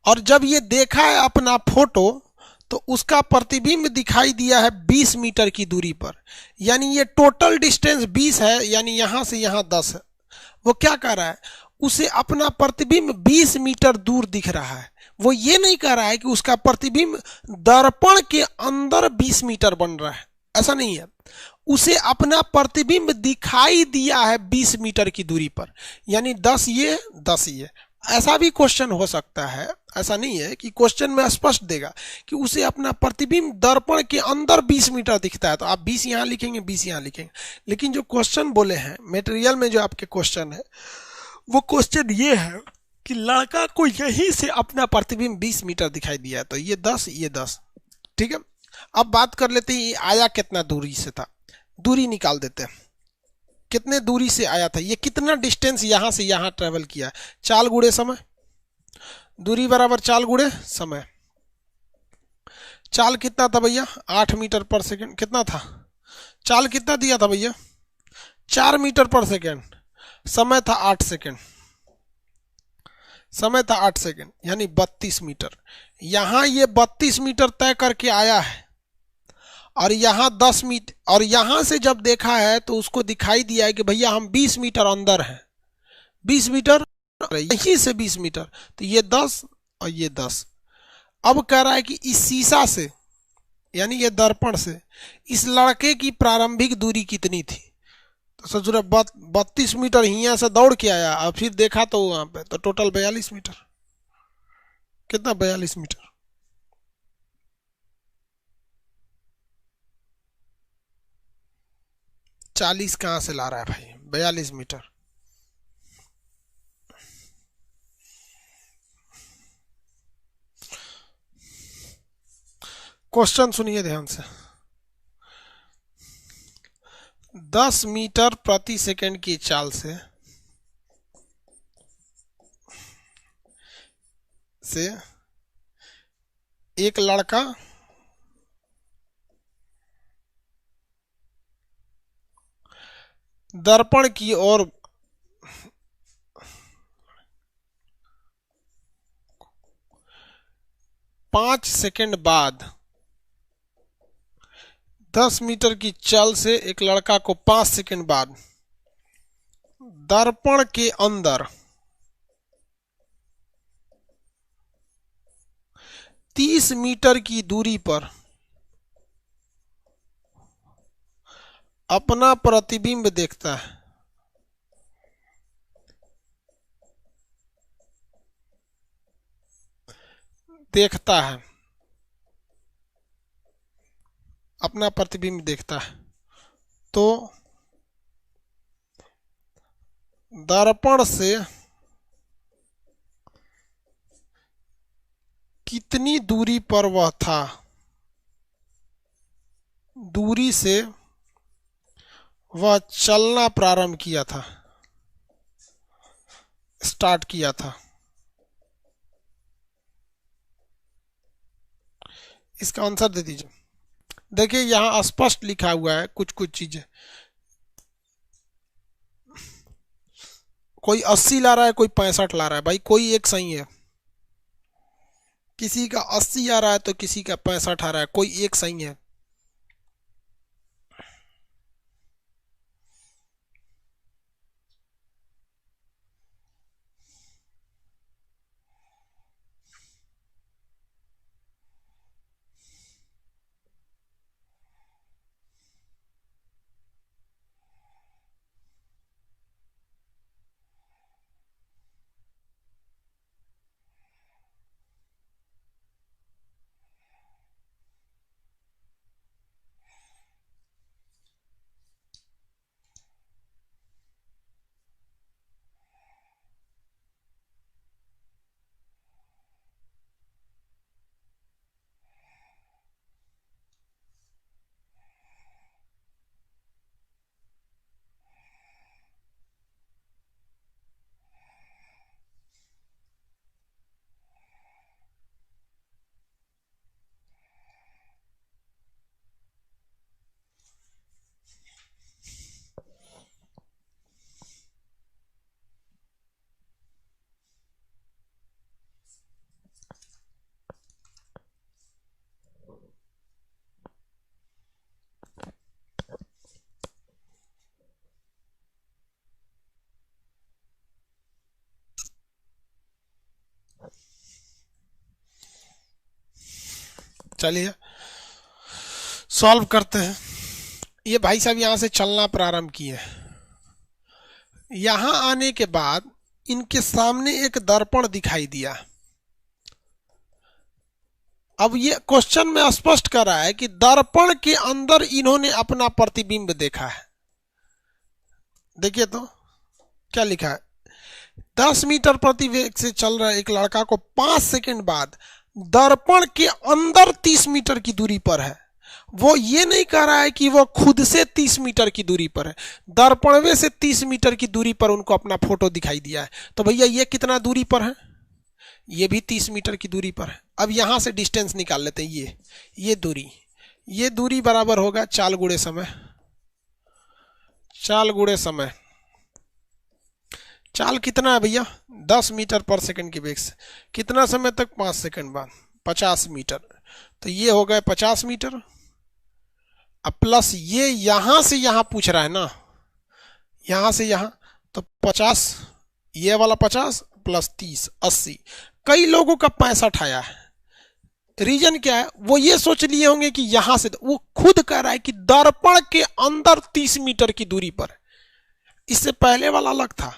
और जब ये देखा है अपना फोटो तो उसका प्रतिबिंब दिखाई दिया है 20 मीटर की दूरी पर, यानी ये टोटल डिस्टेंस 20 है, यानी यहां से यहां 10 है। वो क्या कर रहा है? उसे अपना प्रतिबिंब 20 मीटर दूर दिख रहा है। वो ये नहीं कह रहा है कि उसका प्रतिबिंब दर्पण के अंदर 20 मीटर बन रहा है, ऐसा नहीं है। उसे अपना प्रतिबिंब दिखाई दिया है 20 मीटर की दूरी पर, यानी 10 ये 10 ये। ऐसा भी क्वेश्चन हो सकता है, ऐसा नहीं है कि क्वेश्चन में स्पष्ट देगा कि उसे अपना प्रतिबिंब दर्पण के अंदर 20 मीटर दिखता है, तो आप 20 यहां लिखेंगे, 20 यहां लिखेंगे। लेकिन जो क्वेश्चन बोले हैं मटेरियल में, जो आपके क्वेश्चन है, वो क्वेश्चन ये है कि लड़का को यहीं से अपना प्रतिबिंब 20 मीटर दिखाई दिया है, तो ये 10 ये 10। ठीक है, अब बात कर लेते हैं ये आया कितना दूरी से था। दूरी निकाल देते हैं, कितने दूरी से आया था, ये कितना डिस्टेंस यहां से यहां ट्रेवल किया। चाल गुणे समय, दूरी बराबर चाल गुणे समय। चाल कितना था भैया? 8 मीटर पर सेकंड। कितना था चाल? कितना दिया था भैया? 4 मीटर पर सेकंड। समय था 8 सेकंड। समय था 8 सेकंड, यानी 32 मीटर। यहां ये 32 मीटर तय करके आया है और यहां 10 मीटर, और यहां से जब देखा है तो उसको दिखाई दिया है कि भैया हम 20 मीटर अंदर हैं। 20 मीटर यहीं से 20 मीटर, तो ये 10 और ये 10। अब कह रहा है कि इस शीशा से, यानी ये दर्पण से, इस लड़के की प्रारंभिक दूरी कितनी थी? तो सोच रहे 32 मीटर यहाँ से दौड़ के आया और फिर देखा तो वहां पे तो टोटल 42 मीटर। कितना? 42 मीटर। चालीस कहां से ला रहा है भाई? 42 मीटर। क्वेश्चन सुनिए ध्यान से। 10 मीटर प्रति सेकंड की चाल से एक लड़का दर्पण की ओर 5 सेकंड बाद, 10 मीटर की चाल से एक लड़का को 5 सेकंड बाद दर्पण के अंदर 30 मीटर की दूरी पर अपना प्रतिबिंब देखता है। अपना प्रतिबिंब देखता है, तो दर्पण से कितनी दूरी पर वह था? दूरी से वह चलना प्रारंभ किया था, स्टार्ट किया था। इसका आंसर दे दीजिए। देखिए यहां स्पष्ट लिखा हुआ है कुछ कुछ चीजें। कोई 80 ला रहा है, कोई 65 ला रहा है, भाई कोई एक सही है। किसी का 80 आ रहा है तो किसी का 65 आ रहा है, कोई एक सही है। चलिए सॉल्व करते हैं। ये भाई साहब यहां से चलना प्रारंभ किए। यहां आने के बाद इनके सामने एक दर्पण दिखाई दिया। अब ये क्वेश्चन में स्पष्ट कर रहा है कि दर्पण के अंदर इन्होंने अपना प्रतिबिंब देखा है। देखिए तो क्या लिखा है, 10 मीटर प्रति वेग से चल रहा एक लड़का को 5 सेकंड बाद दर्पण के अंदर 30 मीटर की दूरी पर है। वो ये नहीं कह रहा है कि वो खुद से 30 मीटर की दूरी पर है, दर्पणवे से 30 मीटर की दूरी पर उनको अपना फोटो दिखाई दिया है। तो भैया ये कितना दूरी पर है, ये भी 30 मीटर की दूरी पर है। अब यहां से डिस्टेंस निकाल लेते हैं। ये दूरी बराबर होगा चाल गुणे समय। चाल कितना है भैया, 10 मीटर पर सेकंड की वेग से कितना समय तक, 5 सेकंड बाद 50 मीटर। तो ये हो गए 50 मीटर। अब प्लस ये यहां से यहां पूछ रहा है ना, यहां से यहां, तो 50, ये वाला 50 प्लस 30 80। कई लोगों का 65 आया है। रीजन क्या है, वो ये सोच लिए होंगे कि यहां से, वो खुद कह रहा है कि दर्पण के अंदर 30 मीटर की दूरी पर। इससे पहले वाला अलग था।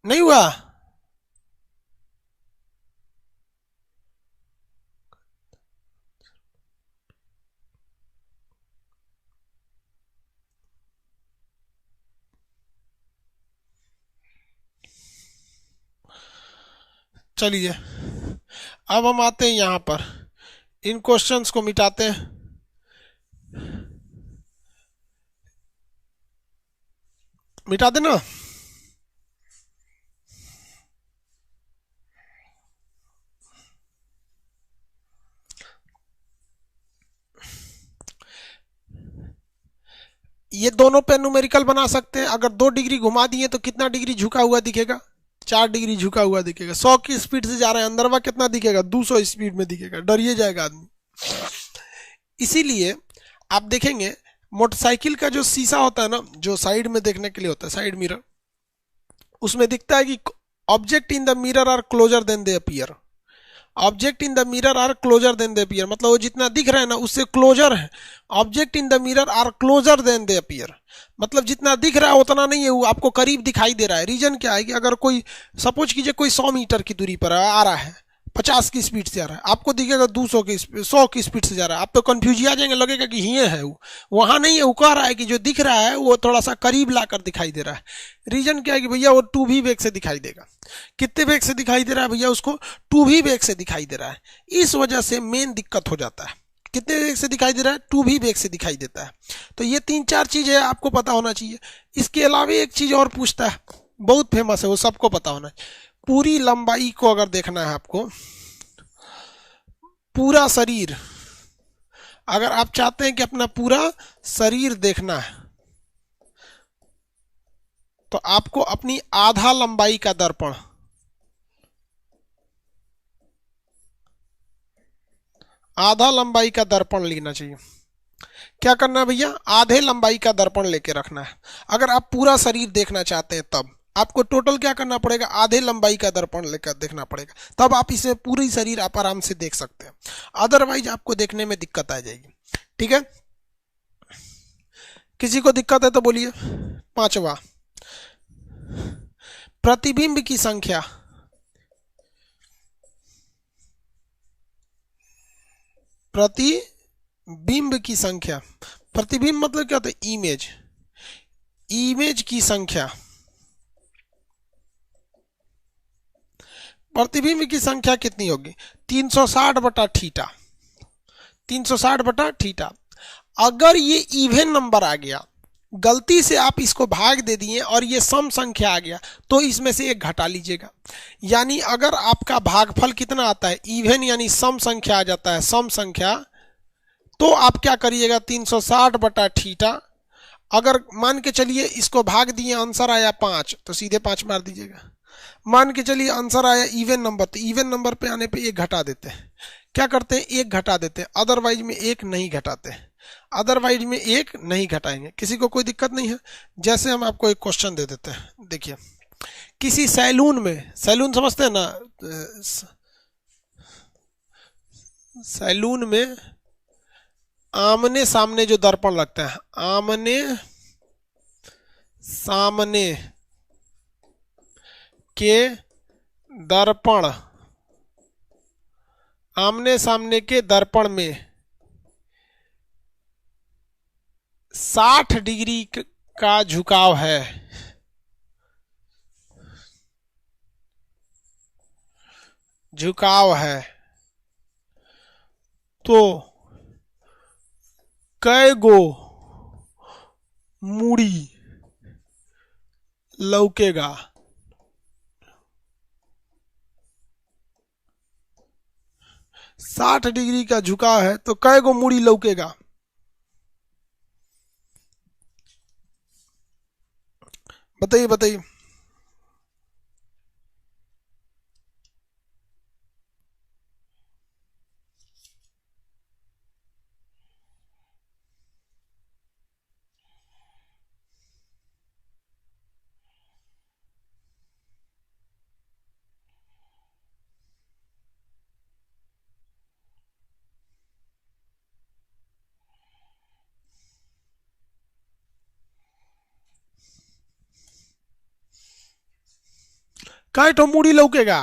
नहीं हुआ। चलिए अब हम आते हैं यहां पर, इन क्वेश्चंस को मिटाते हैं। मिटा देना। ये दोनों पे न्यूमेरिकल बना सकते हैं। अगर 2 डिग्री घुमा दिए तो कितना डिग्री झुका हुआ दिखेगा, 4 डिग्री झुका हुआ दिखेगा। 100 की स्पीड से जा रहे हैं, अंदरवा कितना दिखेगा, 200 स्पीड में दिखेगा, डरिए जाएगा आदमी। इसीलिए आप देखेंगे मोटरसाइकिल का जो शीशा होता है ना, जो साइड में देखने के लिए होता है, साइड मिरर, उसमें दिखता है कि object in the mirror are closer than they appear. Object in the mirror are closer than they appear, मतलब वो जितना दिख रहा है ना उससे क्लोजर है। Object in the mirror are closer than they appear, मतलब जितना दिख रहा है उतना नहीं है, वो आपको करीब दिखाई दे रहा है। रीजन क्या है कि अगर कोई सपोज कीजिए कोई 100 मीटर की दूरी पर आ रहा है, 50 की स्पीड से आ रहा है, आपको दिखेगा 200 की 100 की स्पीड से जा रहा है, आप तो कंफ्यूज आ जाएंगे, लगेगा कि ये है वो, वहां नहीं है। वो कह रहा है कि जो दिख रहा है वो थोड़ा सा करीब लाकर दिखाई दे रहा है। रीजन क्या है कि भैया वो 2v वेग से दिखाई देगा। कितने वेग से दिखाई दे रहा है भैया, उसको 2v वेग से दिखाई दे रहा है। इस वजह से मेन दिक्कत हो जाता है। कितने वेग से दिखाई दे रहा है, 2v वेग से दिखाई देता है। तो ये 3-4 चीजें आपको पता होना चाहिए। इसके अलावा एक चीज और पूछता है बहुत फेमस है, वो सबको पता होना है। पूरी लंबाई को अगर देखना है आपको, पूरा शरीर, अगर आप चाहते हैं कि अपना पूरा शरीर देखना है तो आपको अपनी आधा लंबाई का दर्पण, आधा लंबाई का दर्पण लेना चाहिए। क्या करना है भैया, आधे लंबाई का दर्पण लेके रखना है। अगर आप पूरा शरीर देखना चाहते हैं तब आपको टोटल क्या करना पड़ेगा, आधे लंबाई का दर्पण लेकर देखना पड़ेगा, तब आप इसमें पूरी शरीर आप आराम से देख सकते हैं। अदरवाइज आपको देखने में दिक्कत आ जाएगी। ठीक है, किसी को दिक्कत है तो बोलिए। पांचवा, प्रतिबिंब की संख्या। प्रतिबिंब की संख्या, प्रतिबिंब मतलब क्या होता है, इमेज, इमेज की संख्या। प्रतिबिंब की संख्या कितनी होगी, 360 बटा थीटा, 360 बटा थीटा। अगर ये इवन नंबर आ गया, गलती से आप इसको भाग दे दिए और ये सम संख्या आ गया, तो इसमें से एक घटा लीजिएगा। यानी अगर आपका भागफल कितना आता है, इवन यानी सम संख्या आ जाता है, सम संख्या, तो आप क्या करिएगा, 360 बटा थीटा। अगर मान के चलिए इसको भाग दिए, आंसर आया 5, तो सीधे 5 मार दीजिएगा। मान के चलिए आंसर आया इवन नंबर, तो इवन नंबर पे आने पे एक घटा देते हैं। क्या करते हैं, एक घटा देते हैं, अदरवाइज में एक नहीं घटाते, अदरवाइज में एक नहीं घटाएंगे। किसी को कोई दिक्कत नहीं है। जैसे हम आपको एक क्वेश्चन दे देते हैं, देखिए, किसी सैलून में, सैलून समझते हैं ना, सैलून में आमने सामने जो दर्पण लगता है, आमने सामने के दर्पण, आमने सामने के दर्पण में 60 डिग्री का झुकाव है। झुकाव है तो कै गो मूड़ी लौकेगा। 60 डिग्री का झुकाव है तो कै गो मूड़ी लौकेगा। बताइए बताइए। कै ठो मूड़ी लौकेगा,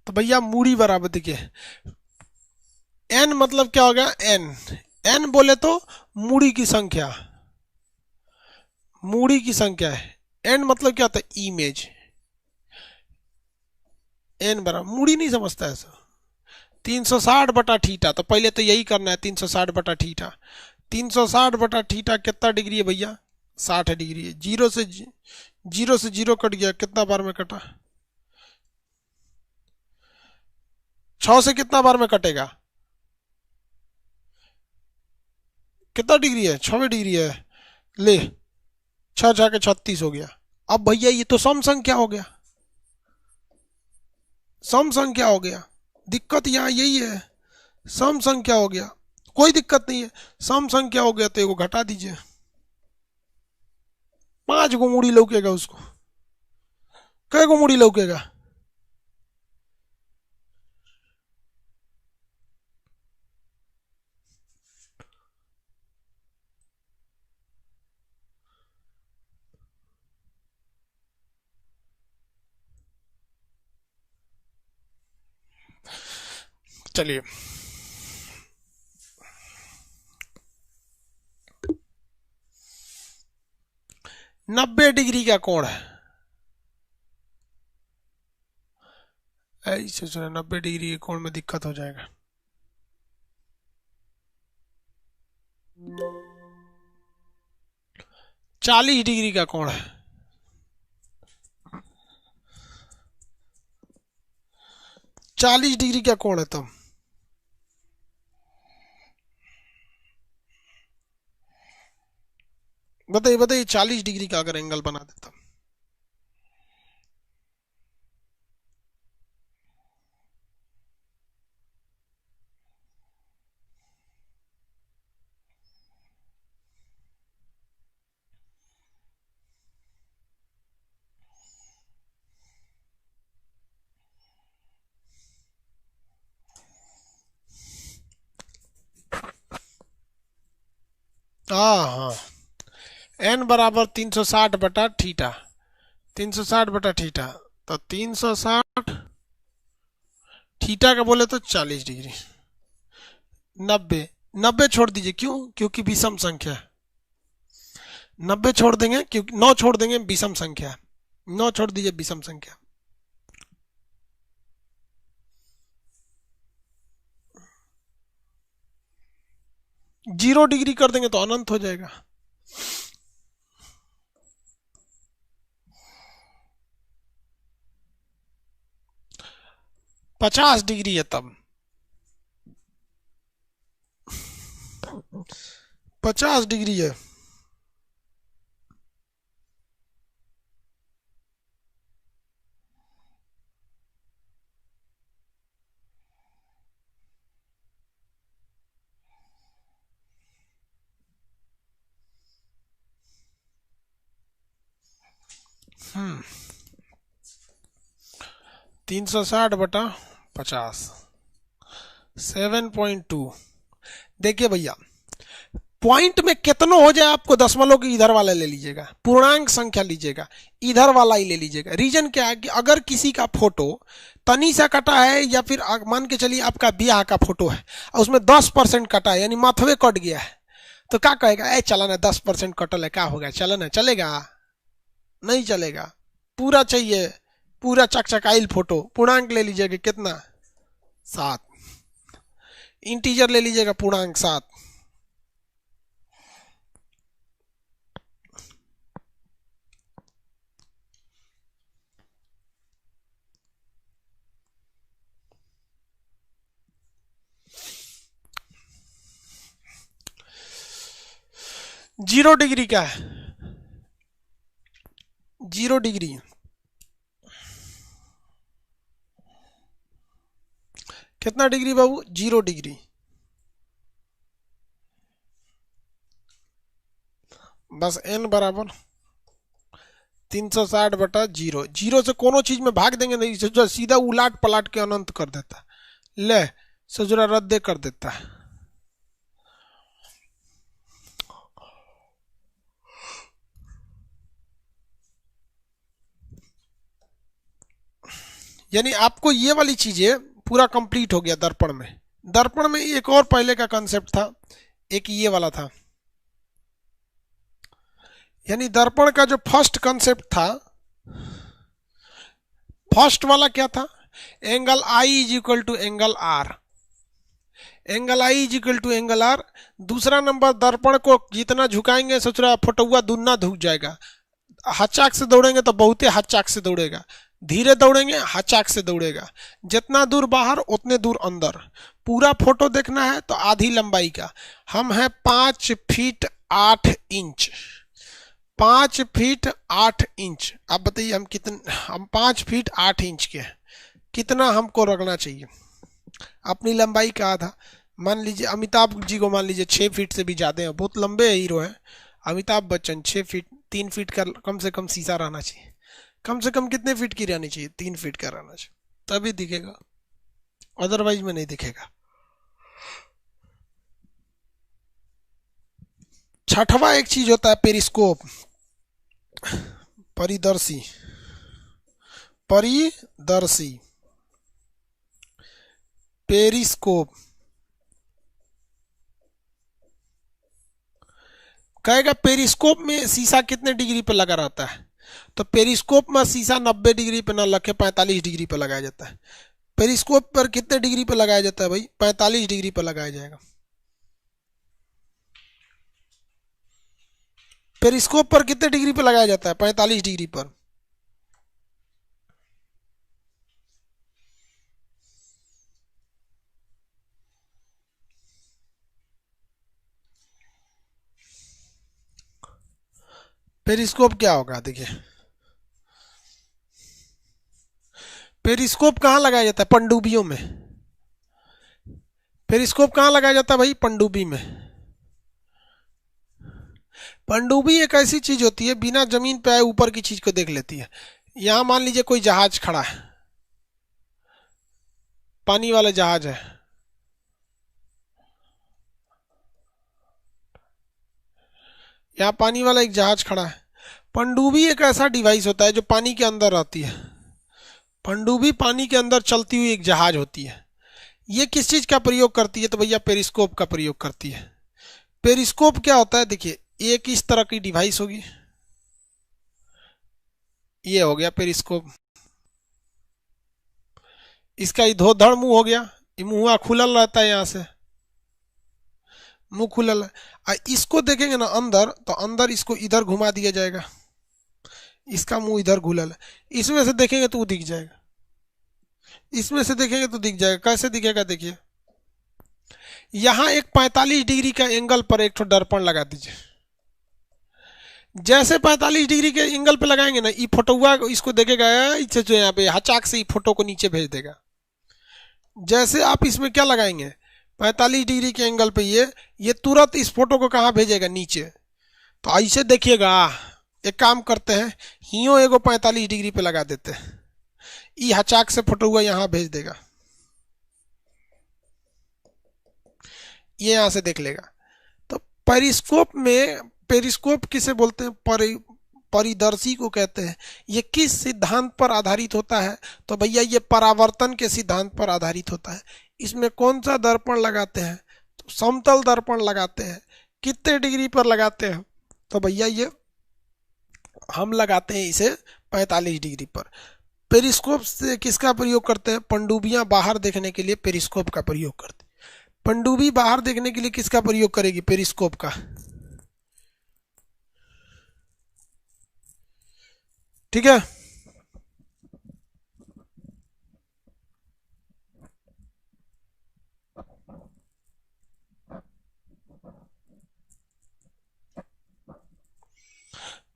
तो भैया मूड़ी बराबर देखिए, एन मतलब क्या होगा, एन, एन बोले तो मूड़ी की संख्या, मूड़ी की संख्या है। एन मतलब क्या होता है, इमेज, एन बराबर, मूड़ी नहीं समझता है सर। 360 बटा थीटा, तो पहले तो यही करना है, 360 बटा थीटा। 360 बटा थीटा कितना डिग्री है भैया, 60 डिग्री है। जीरो से जीरो कट गया, कितना बार में कटा, 6 से कितना बार में कटेगा, कितना डिग्री है, 6 डिग्री है, ले 6 जाके 36 हो गया। अब भैया ये तो सम संख्या हो गया, सम संख्या हो गया। दिक्कत यहाँ यही है, सम संख्या हो गया, कोई दिक्कत नहीं है। सम संख्या हो गया तो एगो घटा दीजिए, 5 गो मूड़ी लौकेगा उसको। कै गो मूड़ी लौकेगा, चलिए। नब्बे डिग्री का कोण है, ऐसे सुना, 90 डिग्री के कोण में दिक्कत हो जाएगा। चालीस डिग्री का कोण है, 40 डिग्री का कोण है तब। बताइए बताइए, 40 डिग्री का अगर एंगल बना देता। हाँ, एन बराबर 360 बटा थीटा, 360 बटा थीटा, तो 360 थीटा का बोले तो 40 डिग्री। 90, 90 छोड़ दीजिए, क्यों? क्योंकि विषम संख्या है। 90 छोड़ देंगे, क्योंकि 9 छोड़ देंगे, विषम संख्या है। 9 छोड़ दीजिए, विषम संख्या। जीरो डिग्री कर देंगे तो अनंत हो जाएगा। पचास डिग्री है तब, 50 डिग्री है। हम्म 360 बटा 50, 7.2। देखिए भैया, पॉइंट में कितना हो जाए आपको दशमलव के इधर वाला ले लीजिएगा, पूर्णांक संख्या लीजिएगा, इधर वाला ही ले लीजिएगा। रीजन क्या है कि अगर किसी का फोटो तनी सा कटा है, या फिर मान के चलिए आपका ब्याह का फोटो है और उसमें 10% कटा है, यानी माथवे कट गया है, तो क्या कहेगा? ए चला ना, 10% कटल है, क्या होगा, चला ना, चलेगा? नहीं चलेगा। पूरा चाहिए, पूरा चकचकाइल फोटो। पूर्णांक ले लीजिएगा, कितना? 7। इंटीजर ले लीजिएगा, पूर्णांक 7। जीरो डिग्री क्या है? जीरो डिग्री कितना डिग्री बाबू? Zero degree. बस एन बराबर 360 बटा जीरो। जीरो से कोनो चीज में भाग देंगे नहीं, जो सीधा उलाट पलाट के अनंत कर देता, ले सजुरा रद्द कर देता है। यानी आपको ये वाली चीजें पूरा कंप्लीट हो गया दर्पण में। दर्पण में एक और पहले का कंसेप्ट था, एक ये वाला था। यानी दर्पण का जो फर्स्ट कंसेप्ट था, फर्स्ट वाला क्या था? Angle I is equal to angle R. Angle I is equal to angle R. दूसरा नंबर, दर्पण को जितना झुकाएंगे सोच रहा फोटोआ दुन्ना झुक जाएगा। हचाक से दौड़ेंगे तो बहुते हचाक से दौड़ेगा, धीरे दौड़ेंगे हचाक से दौड़ेगा। जितना दूर बाहर उतने दूर अंदर। पूरा फोटो देखना है तो आधी लंबाई का। हम हैं 5 फीट 8 इंच। 5 feet 8 inch. अब बताइए हम कितने, हम 5 फीट 8 इंच के हैं, कितना हमको रखना चाहिए? अपनी लंबाई का आधा। मान लीजिए अमिताभ जी को मान लीजिए 6 फीट से भी ज्यादा है, बहुत लंबे हीरो हैं। अमिताभ बच्चन 6 फीट, 3 फीट का कम से कम शीशा रहना चाहिए। कम से कम कितने फीट की रहनी चाहिए? 3 फीट का रहना चाहिए, तभी दिखेगा, अदरवाइज में नहीं दिखेगा। छठवा एक चीज होता है पेरिस्कोप, परिदर्शी। परिदर्शी पेरिस्कोप। कहेगा पेरिस्कोप में शीशा कितने डिग्री पे लगा रहता है? तो पेरिस्कोप में शीशा 90 डिग्री पे ना लगे 45 डिग्री पे लगाया जाता है। पेरिस्कोप पर कितने डिग्री पे लगाया जाता है भाई? 45 डिग्री पे लगाया जाएगा। पेरिस्कोप पर कितने डिग्री पे लगाया जाता है? 45 डिग्री पर। पेरिस्कोप क्या होगा देखिए, पेरिस्कोप कहाँ लगाया जाता है? पनडुब्बियों में। पेरिस्कोप कहाँ लगाया जाता है भाई? पनडुब्बी में। पनडुब्बी एक ऐसी चीज होती है बिना जमीन पे आए ऊपर की चीज को देख लेती है। यहां मान लीजिए कोई जहाज खड़ा है, पानी वाला जहाज है, यहाँ पानी वाला एक जहाज खड़ा है। पनडुब्बी एक ऐसा डिवाइस होता है जो पानी के अंदर रहती है। पनडुब्बी पानी के अंदर चलती हुई एक जहाज होती है। ये किस चीज का प्रयोग करती है? तो भैया पेरिस्कोप का प्रयोग करती है। पेरिस्कोप क्या होता है देखिए, एक इस तरह की डिवाइस होगी, ये हो गया पेरिस्कोप। इसका इधोधड़ मुंह हो गया, ये मुंह खुलल रहता है, यहां से मुंह खुलल है। इसको देखेंगे ना अंदर, तो अंदर इसको इधर घुमा दिया जाएगा, इसका मुंह इधर खुलल है। इसमें से देखेंगे तो वो दिख जाएगा, इसमें से देखेंगे तो दिख जाएगा। कैसे दिखेगा देखिए, यहां एक 45 डिग्री का एंगल पर एक तो दर्पण लगा दीजिए। जैसे 45 डिग्री के एंगल पे लगाएंगे ना, ये फोटोआ इसको देखेगा, इसे जो यहाँ पे हचाक से फोटो को नीचे भेज देगा। जैसे आप इसमें क्या लगाएंगे 45 डिग्री के एंगल पे, ये तुरंत इस फोटो को कहाँ भेजेगा? नीचे। तो ऐसे देखिएगा, एक काम करते हैं, हियो एगो 45 डिग्री पे लगा देते हैं, ये हचाक से फोटो हुआ यहाँ भेज देगा, ये यहाँ से देख लेगा। तो पेरिस्कोप में, पेरिस्कोप किसे बोलते हैं? परिदर्शी को कहते हैं। ये किस सिद्धांत पर आधारित होता है? तो भैया ये परावर्तन के सिद्धांत पर आधारित होता है। इसमें कौन सा दर्पण लगाते हैं? तो समतल दर्पण लगाते हैं। कितने डिग्री पर लगाते हैं? तो भैया ये हम लगाते हैं इसे 45 डिग्री पर। पेरिस्कोप से किसका प्रयोग करते हैं? पनडुब्बियां बाहर देखने के लिए पेरिस्कोप का प्रयोग करते हैं। पनडुब्बी बाहर देखने के लिए किसका प्रयोग करेगी? पेरिस्कोप का। ठीक है,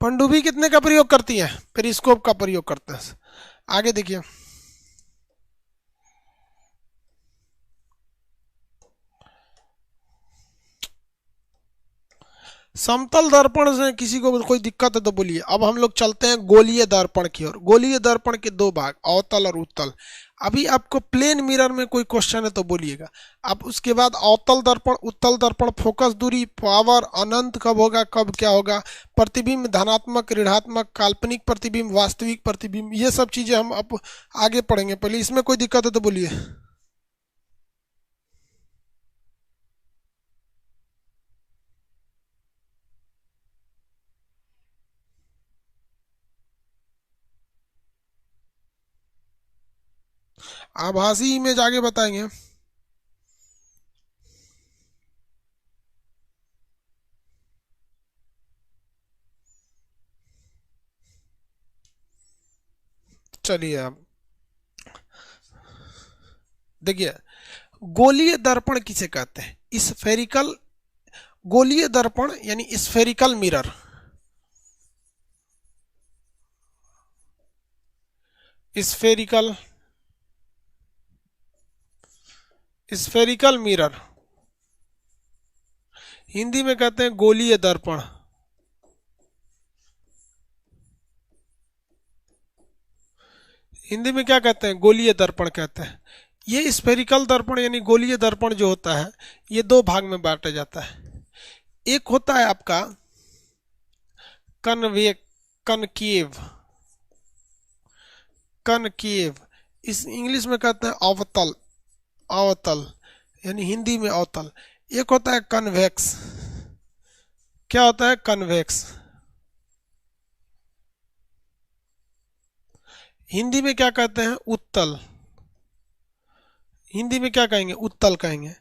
पनडुब्बी कितने का प्रयोग करती है? पेरिस्कोप का प्रयोग करते हैं। आगे देखिए, समतल दर्पण से किसी को कोई दिक्कत है तो बोलिए। अब हम लोग चलते हैं गोलीय दर्पण की ओर। गोलीय दर्पण के दो भाग, अवतल और उत्तल। अभी आपको प्लेन मिरर में कोई क्वेश्चन है तो बोलिएगा। अब उसके बाद अवतल दर्पण, उत्तल दर्पण, फोकस दूरी, पावर, अनंत कब होगा, कब क्या होगा, प्रतिबिंब धनात्मक, ऋणात्मक, काल्पनिक प्रतिबिंब, वास्तविक प्रतिबिंब, ये सब चीजें हम अब आगे पढ़ेंगे। पहले इसमें कोई दिक्कत है तो बोलिए। आभासी इमेज आगे बताएंगे। चलिए अब देखिए, गोलीय दर्पण किसे कहते हैं? स्फेरिकल, गोलीय दर्पण यानी spherical mirror. Spherical, spherical mirror Hindi में कहते हैं गोलीय दर्पण। हिंदी में क्या कहते हैं? गोलीय दर्पण कहते हैं। ये स्फेरिकल दर्पण यानी गोलीय दर्पण जो होता है, ये दो भाग में बांटा जाता है। एक होता है आपका कनकेव, कनकेव, इस इंग्लिश में कहते हैं अवतल, अवतल यानी हिंदी में अवतल। एक होता है कन्वेक्स। क्या होता है? कन्वेक्स। हिंदी में क्या कहते हैं? उत्तल। हिंदी में क्या कहेंगे? उत्तल कहेंगे।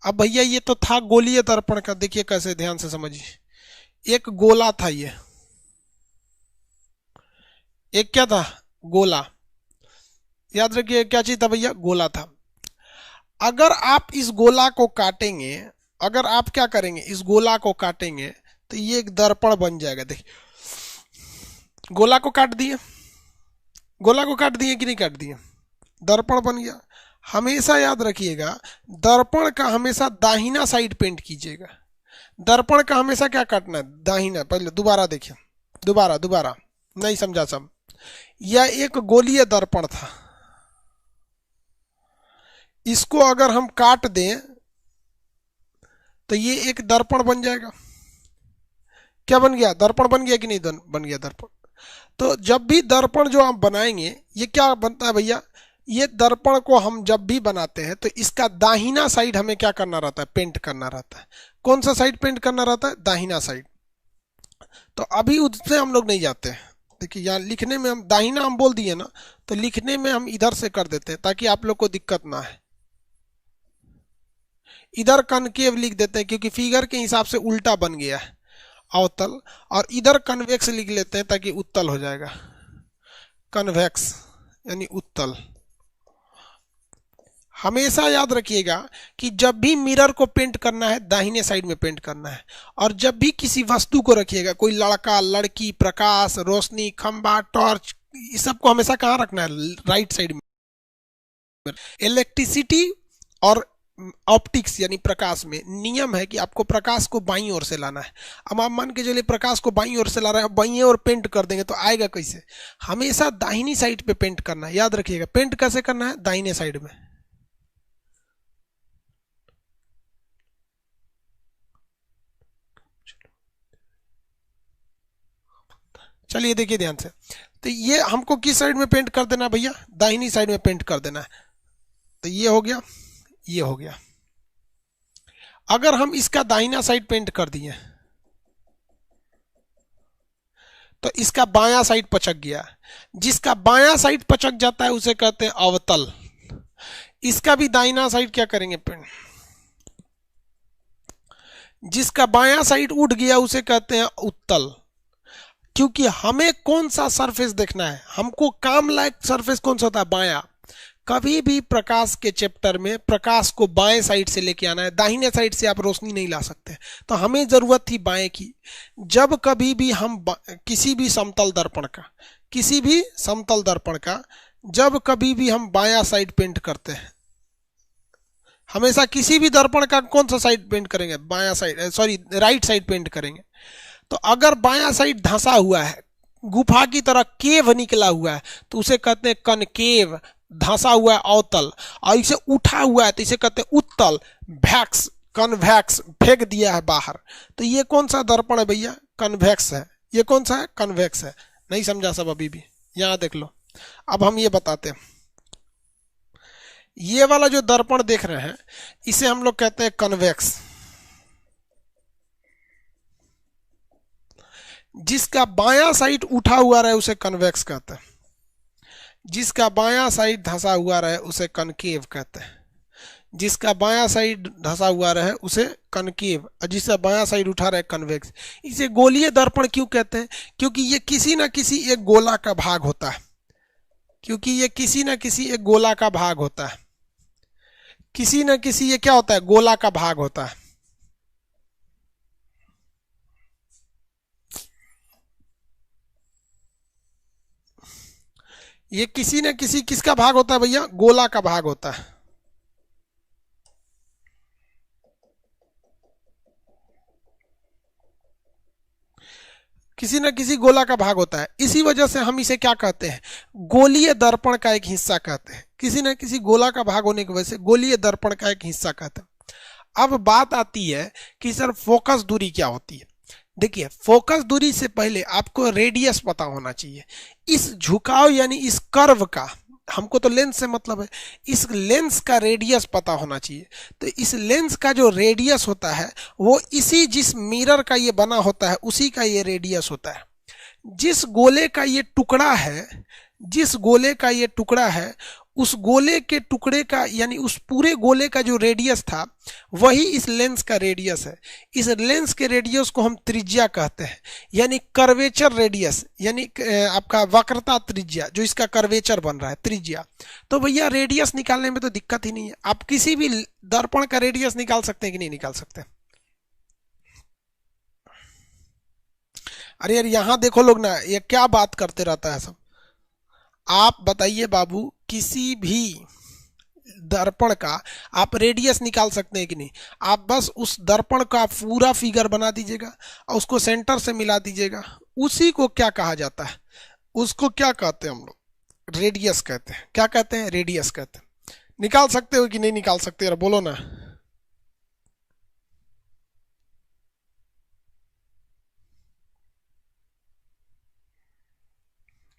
अब भैया ये तो था गोलीय दर्पण का, देखिए कैसे, ध्यान से समझिए। एक गोला था ये, एक क्या था? गोला। याद रखिए क्या चीज था भैया? गोला था। अगर आप इस गोला को काटेंगे, अगर आप क्या करेंगे, इस गोला को काटेंगे, तो ये एक दर्पण बन जाएगा। देखिए गोला को काट दिए, गोला को काट दिए कि नहीं काट दिए, दर्पण बन गया। हमेशा याद रखिएगा दर्पण का हमेशा दाहिना साइड पेंट कीजिएगा। दर्पण का हमेशा क्या काटना है, दाहिना। पहले दोबारा देखिए, दोबारा दोबारा नहीं समझा सब। यह एक गोलीय दर्पण था, इसको अगर हम काट दें तो ये एक दर्पण बन जाएगा। क्या बन गया, दर्पण बन गया कि नहीं बन गया दर्पण। तो जब भी दर्पण जो हम बनाएंगे ये क्या बनता है भैया, ये दर्पण को हम जब भी बनाते हैं तो इसका दाहिना साइड हमें क्या करना रहता है, पेंट करना रहता है। कौन सा साइड पेंट करना रहता है, दाहिना साइड। तो अभी उससे हम लोग नहीं जाते हैं। देखिए यहाँ लिखने में हम दाहिना हम बोल दिए ना, तो लिखने में हम इधर से कर देते हैं ताकि आप लोग को दिक्कत ना है। इधर कनकेव लिख देते हैं क्योंकि फिगर के हिसाब से उल्टा बन गया है अवतल, और इधर कन्वेक्स लिख लेते हैं ताकि उत्तल हो जाएगा। कन्वेक्स यानी उत्तल। हमेशा याद रखिएगा कि जब भी मिरर को पेंट करना है दाहिने साइड में पेंट करना है। और जब भी किसी वस्तु को रखिएगा, कोई लड़का लड़की, प्रकाश, रोशनी, खंबा, टॉर्च, इस सब को हमेशा कहाँ रखना है, राइट साइड में। इलेक्ट्रिसिटी और ऑप्टिक्स यानी प्रकाश में नियम है कि आपको प्रकाश को बाईं ओर से लाना है। अब आप मान के चलिए प्रकाश को बाईं ओर से ला रहे हैं, बाईं ओर पेंट कर देंगे तो आएगा कैसे, हमेशा दाहिनी साइड पे पेंट करना है। याद रखिएगा पेंट कैसे करना है, दाहिने साइड में। चलिए देखिए ध्यान से, तो ये हमको किस साइड में पेंट कर देना है भैया, दाहिनी साइड में पेंट कर देना है। तो ये हो गया, ये हो गया। अगर हम इसका दाहिना साइड पेंट कर दिए तो इसका बायां साइड पचक गया। जिसका बायां साइड पचक जाता है उसे कहते हैं अवतल। इसका भी दाहिना साइड क्या करेंगे, पेंट। जिसका बायां साइड उठ गया उसे कहते हैं उत्तल। क्योंकि हमें कौन सा सरफेस देखना है, हमको काम लायक सरफेस कौन सा होता है, बायां। कभी भी प्रकाश के चैप्टर में प्रकाश को बाएं साइड से लेके आना है, दाहिने साइड से आप रोशनी नहीं ला सकते। तो हमें जरूरत थी बाएं की। जब कभी भी हम किसी भी समतल दर्पण का, किसी भी समतल दर्पण का जब कभी भी हम बायां साइड पेंट करते हैं, हमेशा किसी भी दर्पण का कौन सा साइड पेंट करेंगे, बायां साइड, सॉरी राइट साइड पेंट करेंगे। तो अगर बायां साइड धंसा हुआ है, गुफा की तरह केव निकला हुआ है, तो उसे कहते हैं कनकेव। धंसा हुआ है अवतल, और इसे उठा हुआ है तो इसे कहते हैं उत्तल। वैक्स, कन्वैक्स, फेंक दिया है बाहर। तो ये कौन सा दर्पण है भैया, कन्वैक्स है। ये कौन सा है, कन्वैक्स है। नहीं समझा सब अभी भी, यहां देख लो। अब हम ये बताते हैं, ये वाला जो दर्पण देख रहे हैं इसे हम लोग कहते हैं कन्वैक्स। जिसका बायां साइड उठा हुआ रहे उसे कन्वेक्स कहते हैं। जिसका बायां साइड धंसा हुआ रहे उसे कनकेव कहते हैं। जिसका बायां साइड धंसा हुआ रहे उसे कनकेव, और जिसका बायां साइड उठा रहे कन्वेक्स। इसे गोलीय दर्पण क्यों कहते हैं, क्योंकि ये किसी ना किसी एक गोला का भाग होता है। क्योंकि ये किसी ना किसी एक गोला का भाग होता है। किसी ना किसी ये क्या होता है, गोला का भाग होता है। ये किसी न किसी किसका भाग होता है भैया, गोला का भाग होता है। किसी न किसी गोला का भाग होता है। इसी वजह से हम इसे क्या कहते हैं, गोलीय दर्पण का एक हिस्सा कहते हैं। किसी न किसी गोला का भाग होने की वजह से गोलीय दर्पण का एक हिस्सा कहते हैं। अब बात आती है कि सर फोकस दूरी क्या होती है। देखिए फोकस दूरी से पहले आपको रेडियस पता होना चाहिए। इस झुकाव यानी इस कर्व का, हमको तो लेंस से मतलब है, इस लेंस का रेडियस पता होना चाहिए। तो इस लेंस का जो रेडियस होता है वो इसी जिस मिरर का ये बना होता है उसी का ये रेडियस होता है। जिस गोले का ये टुकड़ा है, जिस गोले का ये टुकड़ा है, उस गोले के टुकड़े का यानी उस पूरे गोले का जो रेडियस था वही इस लेंस का रेडियस है। इस लेंस के रेडियस को हम त्रिज्या कहते हैं, यानी कर्वेचर रेडियस, यानी आपका वक्रता त्रिज्या, जो इसका कर्वेचर बन रहा है त्रिज्या। तो भैया रेडियस निकालने में तो दिक्कत ही नहीं है। आप किसी भी दर्पण का रेडियस निकाल सकते हैं कि नहीं निकाल सकते। अरे यार यहाँ देखो लोग ना, ये क्या बात करते रहता है सब। आप बताइए बाबू, किसी भी दर्पण का आप रेडियस निकाल सकते हैं कि नहीं? आप बस उस दर्पण का पूरा फिगर बना दीजिएगा और उसको सेंटर से मिला दीजिएगा, उसी को क्या कहा जाता है? उसको क्या कहते हैं हम लोग? रेडियस कहते हैं। क्या कहते हैं? रेडियस कहते हैं। निकाल सकते हो कि नहीं निकाल सकते यार, बोलो ना।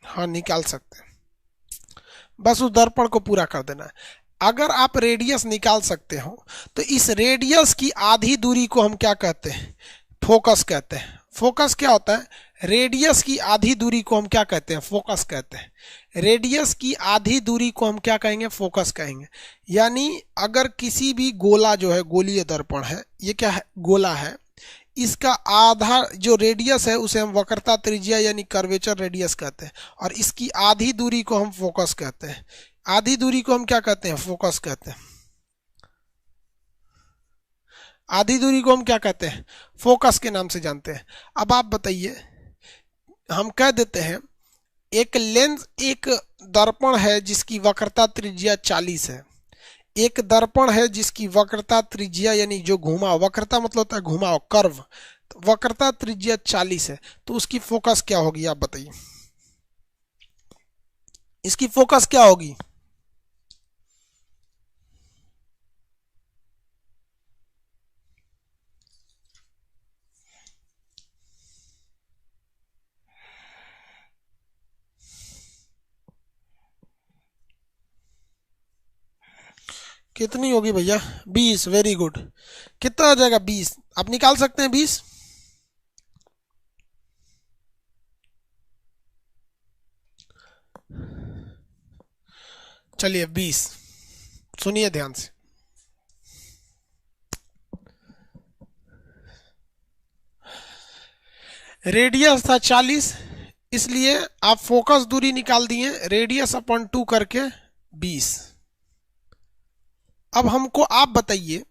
हाँ निकाल सकते हैं, बस उस दर्पण को पूरा कर देना है। अगर आप रेडियस निकाल सकते हो तो इस रेडियस की आधी दूरी को हम क्या कहते हैं? फोकस कहते हैं। फोकस क्या होता है? रेडियस की आधी दूरी को हम क्या कहते हैं? फोकस कहते हैं। रेडियस की आधी दूरी को हम क्या कहेंगे? फोकस कहेंगे। यानी अगर किसी भी गोला जो है, गोलीय दर्पण है, ये क्या है? गोला है। इसका आधा जो रेडियस है उसे हम वक्रता त्रिज्या यानी कर्वेचर रेडियस कहते हैं, और इसकी आधी दूरी को हम फोकस कहते हैं। आधी दूरी को हम क्या कहते हैं? फोकस कहते हैं। आधी दूरी को हम क्या कहते हैं? फोकस के नाम से जानते हैं। अब आप बताइए, हम कह देते हैं एक लेंस, एक दर्पण है जिसकी वक्रता त्रिज्या 40 है। एक दर्पण है जिसकी वक्रता त्रिज्या यानी जो घुमाव, वक्रता मतलब होता है घुमाव, कर्व, तो वक्रता त्रिज्या 40 है, तो उसकी फोकस क्या होगी? आप बताइए, इसकी फोकस क्या होगी? कितनी होगी भैया? 20। Very good. कितना आ जाएगा? 20। आप निकाल सकते हैं 20? चलिए 20, सुनिए ध्यान से। रेडियस था 40, इसलिए आप फोकस दूरी निकाल दिए रेडियस अपॉन 2 करके 20। अब हमको आप बताइए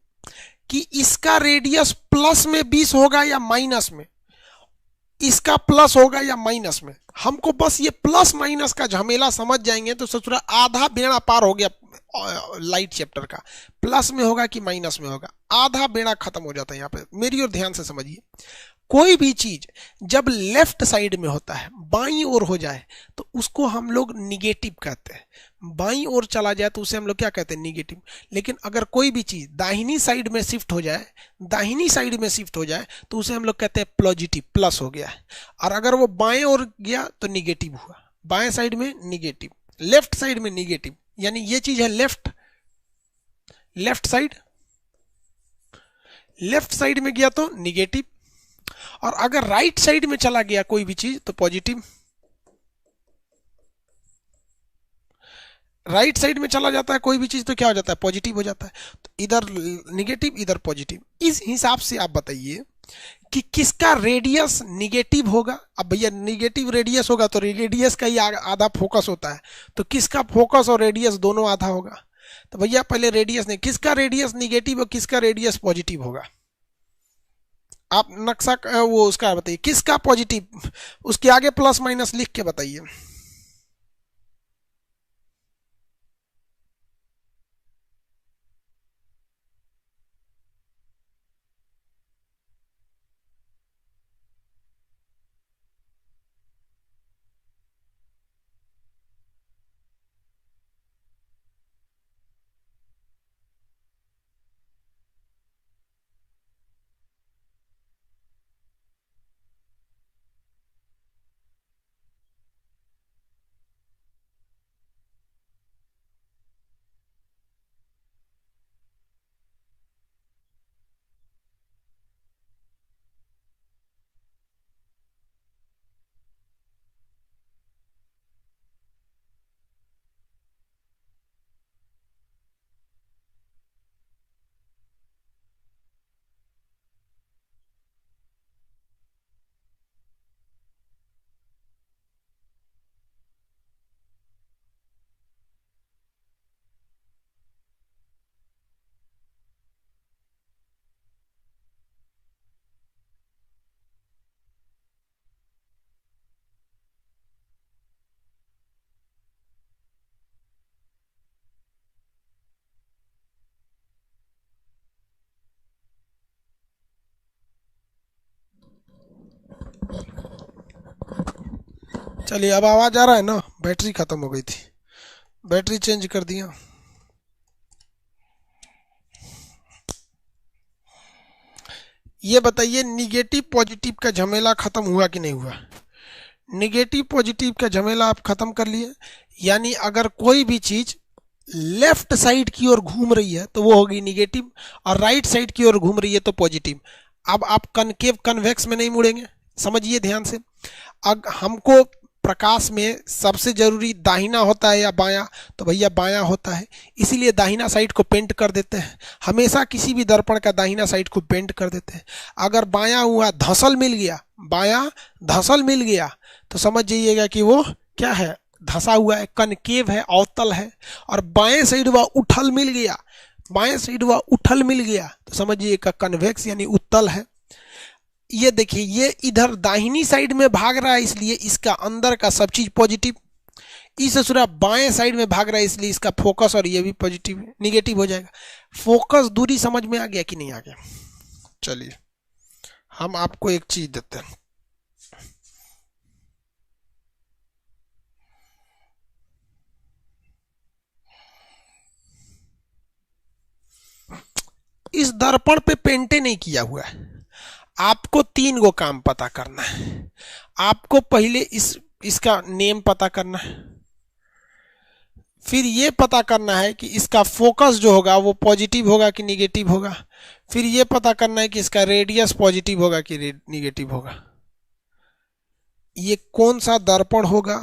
कि इसका रेडियस प्लस में 20 होगा या माइनस में? इसका प्लस होगा या माइनस में? हमको बस ये प्लस माइनस का झमेला समझ जाएंगे तो ससुरा आधा बेड़ा पार हो गया लाइट चैप्टर का। प्लस में होगा कि माइनस में होगा, आधा बेड़ा खत्म हो जाता है। यहाँ पे मेरी ओर ध्यान से समझिए, कोई भी चीज जब लेफ्ट साइड में होता है, बाईं ओर हो जाए, तो उसको हम लोग निगेटिव कहते हैं। बाईं ओर चला जाए तो उसे हम लोग क्या कहते हैं? निगेटिव। लेकिन अगर कोई भी चीज दाहिनी साइड में शिफ्ट हो जाए, दाहिनी साइड में शिफ्ट हो जाए, तो उसे हम लोग कहते हैं पॉजिटिव, प्लस हो गया है। और अगर वो बाएं ओर गया तो निगेटिव हुआ। बाएं साइड में निगेटिव, लेफ्ट साइड में निगेटिव, यानी ये चीज है left, left side. Left side में गया तो निगेटिव, और अगर राइट साइड में चला गया कोई भी चीज तो पॉजिटिव। राइट साइड में चला जाता है कोई भी चीज तो क्या हो जाता है? पॉजिटिव हो जाता है। तो इधर निगेटिव, इधर पॉजिटिव। इस हिसाब से आप बताइए कि किसका रेडियस निगेटिव होगा। अब भैया निगेटिव रेडियस होगा तो रेडियस का ही आधा फोकस होता है, तो किसका फोकस और रेडियस दोनों आधा होगा? तो भैया पहले रेडियस ने, किसका रेडियस निगेटिव और किसका रेडियस पॉजिटिव होगा? आप नक्शा वो उसका बताइए, किसका पॉजिटिव, उसके आगे प्लस माइनस लिख के बताइए। चलिए अब आवाज आ रहा है ना। बैटरी खत्म हो गई थी, बैटरी चेंज कर दिया। ये बताइए निगेटिव पॉजिटिव का झमेला खत्म हुआ कि नहीं हुआ। निगेटिव पॉजिटिव का झमेला आप खत्म कर लिए, यानी अगर कोई भी चीज लेफ्ट साइड की ओर घूम रही है तो वो होगी निगेटिव, और राइट साइड की ओर घूम रही है तो पॉजिटिव। अब आप कनकेव कन्वेक्स में नहीं मुड़ेंगे, समझिए ध्यान से। अब हमको प्रकाश में सबसे जरूरी दाहिना होता है या बायां, तो भैया बायां होता है, इसीलिए दाहिना साइड को पेंट कर देते हैं। हमेशा किसी भी दर्पण का दाहिना साइड को पेंट कर देते हैं। अगर बायां हुआ धसल मिल गया, बायां धसल मिल गया, तो समझ जाइएगा कि वो क्या है, धसा हुआ है, कनकेव है, अवतल है। और बाएं साइड हुआ उठल मिल गया, बाएं साइड हुआ उठल मिल गया, तो समझिएगा कन्वेक्स यानी उत्तल है। ये देखिए ये इधर दाहिनी साइड में भाग रहा है, इसलिए इसका अंदर का सब चीज पॉजिटिव। इस ससुरा बाएं साइड में भाग रहा है, इसलिए इसका फोकस और ये भी पॉजिटिव निगेटिव हो जाएगा। फोकस दूरी समझ में आ गया कि नहीं आ गया। चलिए हम आपको एक चीज देते हैं। इस दर्पण पे पेंटे नहीं किया हुआ है। आपको 3 गो काम पता करना है। आपको पहले इसका नेम पता करना है, फिर ये पता करना है कि इसका फोकस जो होगा वो पॉजिटिव होगा कि निगेटिव होगा, फिर ये पता करना है कि इसका रेडियस पॉजिटिव होगा कि निगेटिव होगा। ये कौन सा दर्पण होगा,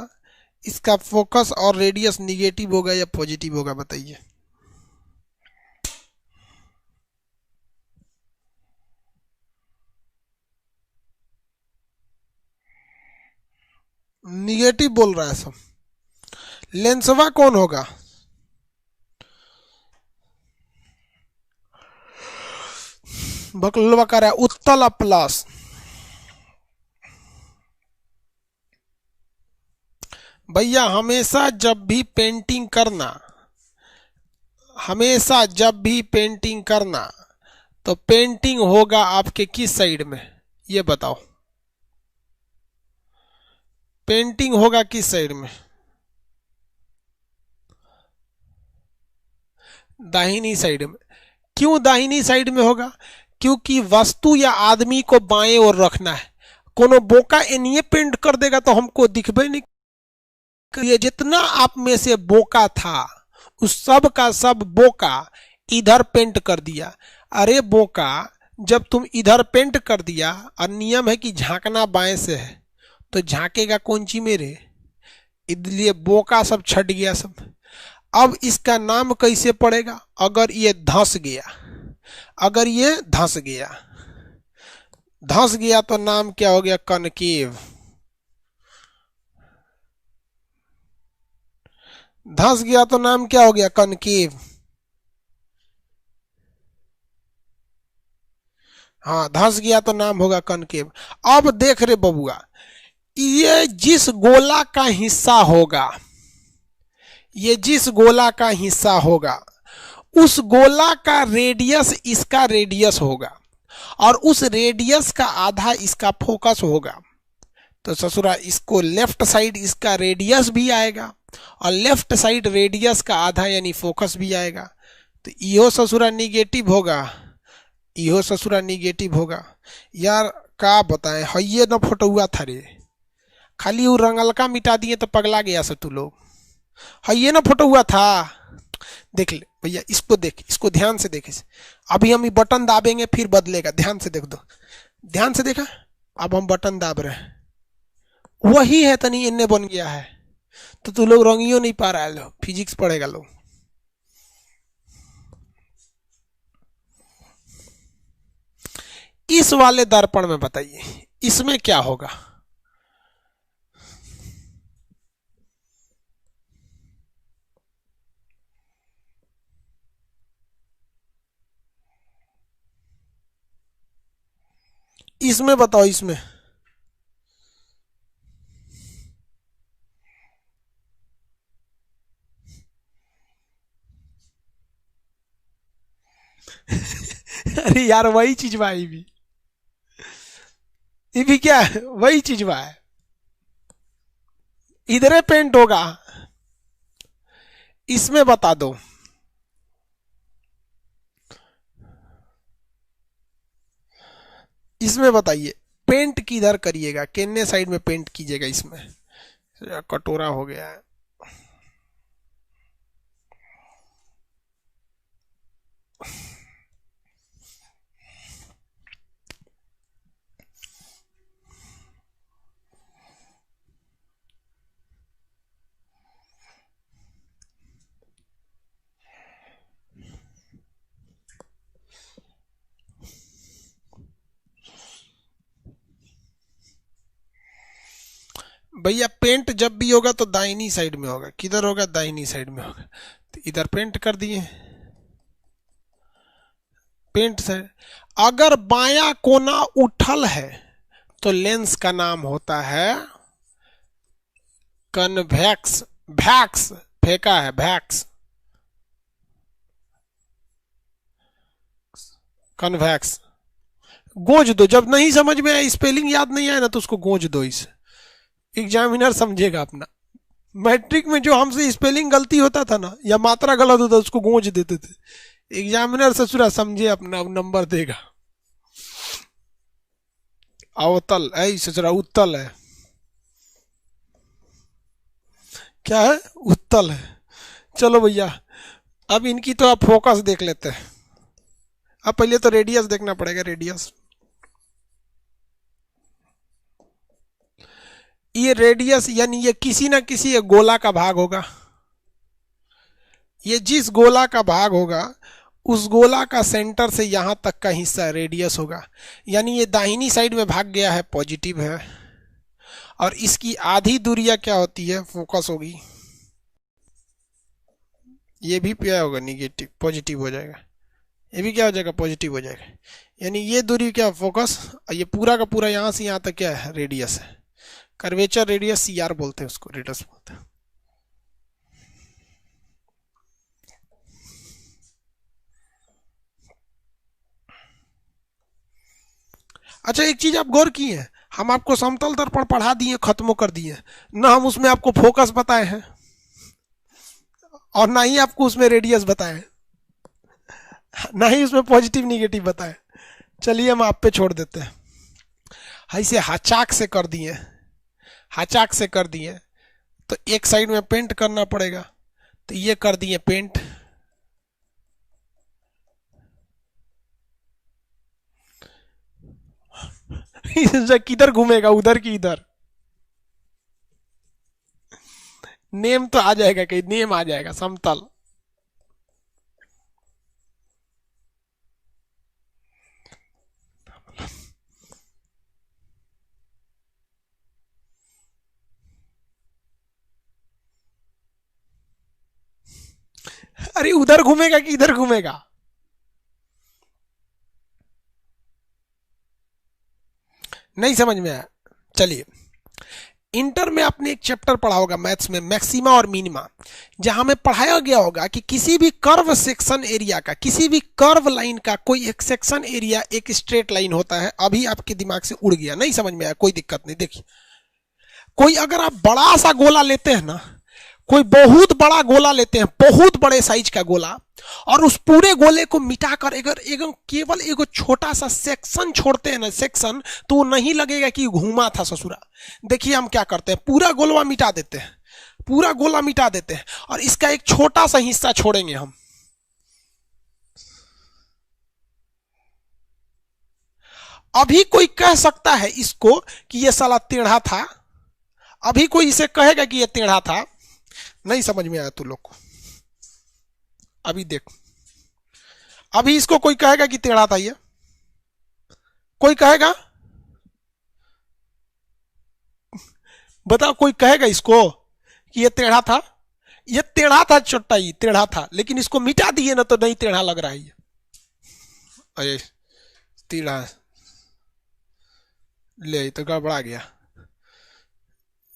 इसका फोकस और रेडियस निगेटिव होगा या पॉजिटिव होगा, बताइए। निगेटिव बोल रहा है सब। लेंसवा कौन होगा, बकलवा कर रहा है उत्तल प्लस। भैया हमेशा जब भी पेंटिंग करना, हमेशा जब भी पेंटिंग करना, तो पेंटिंग होगा आपके किस साइड में, ये बताओ। पेंटिंग होगा किस साइड में, दाहिनी साइड में। क्यों दाहिनी साइड में होगा, क्योंकि वस्तु या आदमी को बाएं ओर रखना है। कोनो बोका इन्हें पेंट कर देगा तो हमको दिखबे नहीं। ये जितना आप में से बोका था उस सब का सब बोका इधर पेंट कर दिया। अरे बोका, जब तुम इधर पेंट कर दिया और नियम है कि झांकना बाएं से है, तो झांकेगा कौन ची मेरे, इसलिए बोका सब छट गया सब। अब इसका नाम कैसे पड़ेगा, अगर ये धंस गया, अगर ये धंस गया, धंस गया तो नाम क्या हो गया, कनकेव। धंस गया तो नाम क्या हो गया, कनकेव। हाँ धंस गया तो नाम होगा कनकेव। अब देख रे बबुआ, ये जिस गोला का हिस्सा होगा, ये जिस गोला का हिस्सा होगा, उस गोला का रेडियस इसका रेडियस होगा, और उस रेडियस का आधा इसका फोकस होगा। तो ससुरा इसको लेफ्ट साइड इसका रेडियस भी आएगा, और लेफ्ट साइड रेडियस का आधा यानी फोकस भी आएगा। तो इहो ससुरा निगेटिव होगा, इहो ससुरा निगेटिव होगा। यार का बताएं, हइये न फोटोआ था रे, खाली वो रंगलका मिटा दिए तो पगला गया सब तू लोग। हइये न फोटोआ था, देख ले भैया, इसको देख, इसको ध्यान से देखे। अभी हम ये बटन दाबेंगे फिर बदलेगा, ध्यान से देख दो, ध्यान से देखा। अब हम बटन दाब रहे हैं, वही है तनी इन्ने बन गया है। तो तू लोग रंगियो नहीं पा रहा है, लो फिजिक्स पढ़ेगा लोग। इस वाले दर्पण में बताइए इसमें क्या होगा, इसमें बताओ, इसमें अरे यार वही चीज भाई भी, ये भी क्या है, वही चीज बा है। इधरे पेंट होगा, इसमें बता दो। इसमें बताइए पेंट किधर करिएगा, किन्ने साइड में पेंट कीजिएगा इसमें। कटोरा हो गया है। भैया पेंट जब भी होगा तो दाहिनी साइड में होगा। किधर होगा? दाहिनी साइड में होगा। तो इधर पेंट कर दिए, पेंट साइड। अगर बायां कोना उठल है तो लेंस का नाम होता है कन्वेक्स। वैक्स फेंका है, वैक्स, कन्वेक्स। गोज दो, जब नहीं समझ में आए, स्पेलिंग याद नहीं आया ना, तो उसको गोज दो। इसे एग्जामिनर समझेगा अपना। मैट्रिक में जो हमसे स्पेलिंग गलती होता था ना, या मात्रा गलत होता, उसको गोज देते थे। एग्जामिनर ससुरा समझे अपना, नंबर देगा। अवतल है ससुरा, उत्तल है। क्या है? उत्तल है। चलो भैया, अब इनकी तो आप फोकस देख लेते हैं। अब पहले तो रेडियस देखना पड़ेगा। रेडियस, ये रेडियस यानी ये किसी ना किसी एक गोला का भाग होगा। ये जिस गोला का भाग होगा, उस गोला का सेंटर से यहां तक का हिस्सा रेडियस होगा। यानी ये दाहिनी साइड में भाग गया है, पॉजिटिव है। और इसकी आधी दूरियां क्या होती है? फोकस होगी। ये भी क्या होगा? निगेटिव, पॉजिटिव हो जाएगा। ये भी क्या हो जाएगा? पॉजिटिव हो जाएगा। यानी ये दूरी क्या? फोकस। और ये पूरा का पूरा यहां से यहां तक क्या है? रेडियस है। कर्वेचर रेडियस CR बोलते हैं उसको, रेडियस बोलते हैं। अच्छा, एक चीज आप गौर की है, हम आपको समतल दर्पण पढ़ा दिए, खत्म कर दिए ना, हम उसमें आपको फोकस बताए हैं और ना ही आपको उसमें रेडियस बताए, ना ही उसमें पॉजिटिव निगेटिव बताए। चलिए हम आप पे छोड़ देते हैं। ऐसे हाचाक से कर दिए, हाचाक से कर दिए, तो एक साइड में पेंट करना पड़ेगा। तो ये कर दिए पेंट। किधर घूमेगा? उधर की इधर। नेम तो आ जाएगा, कहीं नेम आ जाएगा। समतल। अरे उधर घूमेगा कि इधर घूमेगा? नहीं समझ में आया? चलिए, इंटर में आपने एक चैप्टर पढ़ा होगा मैथ्स में, मैक्सिमा और मिनिमा, जहां में पढ़ाया गया होगा कि किसी भी कर्व सेक्शन एरिया का, किसी भी कर्व लाइन का कोई एक सेक्शन एरिया एक स्ट्रेट लाइन होता है। अभी आपके दिमाग से उड़ गया, नहीं समझ में आया? कोई दिक्कत नहीं। देखिए, कोई अगर आप बड़ा सा गोला लेते हैं ना, कोई बहुत बड़ा गोला लेते हैं, बहुत बड़े साइज का गोला, और उस पूरे गोले को मिटाकर अगर केवल एक छोटा सा सेक्शन छोड़ते हैं ना, सेक्शन, तो वो नहीं लगेगा कि घूमा था ससुरा। देखिए हम क्या करते हैं, पूरा गोलवा मिटा देते हैं, पूरा गोला मिटा देते हैं, और इसका एक छोटा सा हिस्सा छोड़ेंगे हम। अभी कोई कह सकता है इसको कि ये साला टेढ़ा था, अभी कोई इसे कहेगा कि ये टेढ़ा था? नहीं समझ में आया तू लोग को? अभी देख, अभी इसको कोई कहेगा कि टेढ़ा था ये? कोई कहेगा? बताओ, कोई कहेगा इसको कि ये टेढ़ा था? ये टेढ़ा था, चट्टा, ही टेढ़ा था, लेकिन इसको मिटा दिए ना तो नहीं टेढ़ा लग रहा है ये। अरे टेढ़ा ले तो गड़बड़ा गया,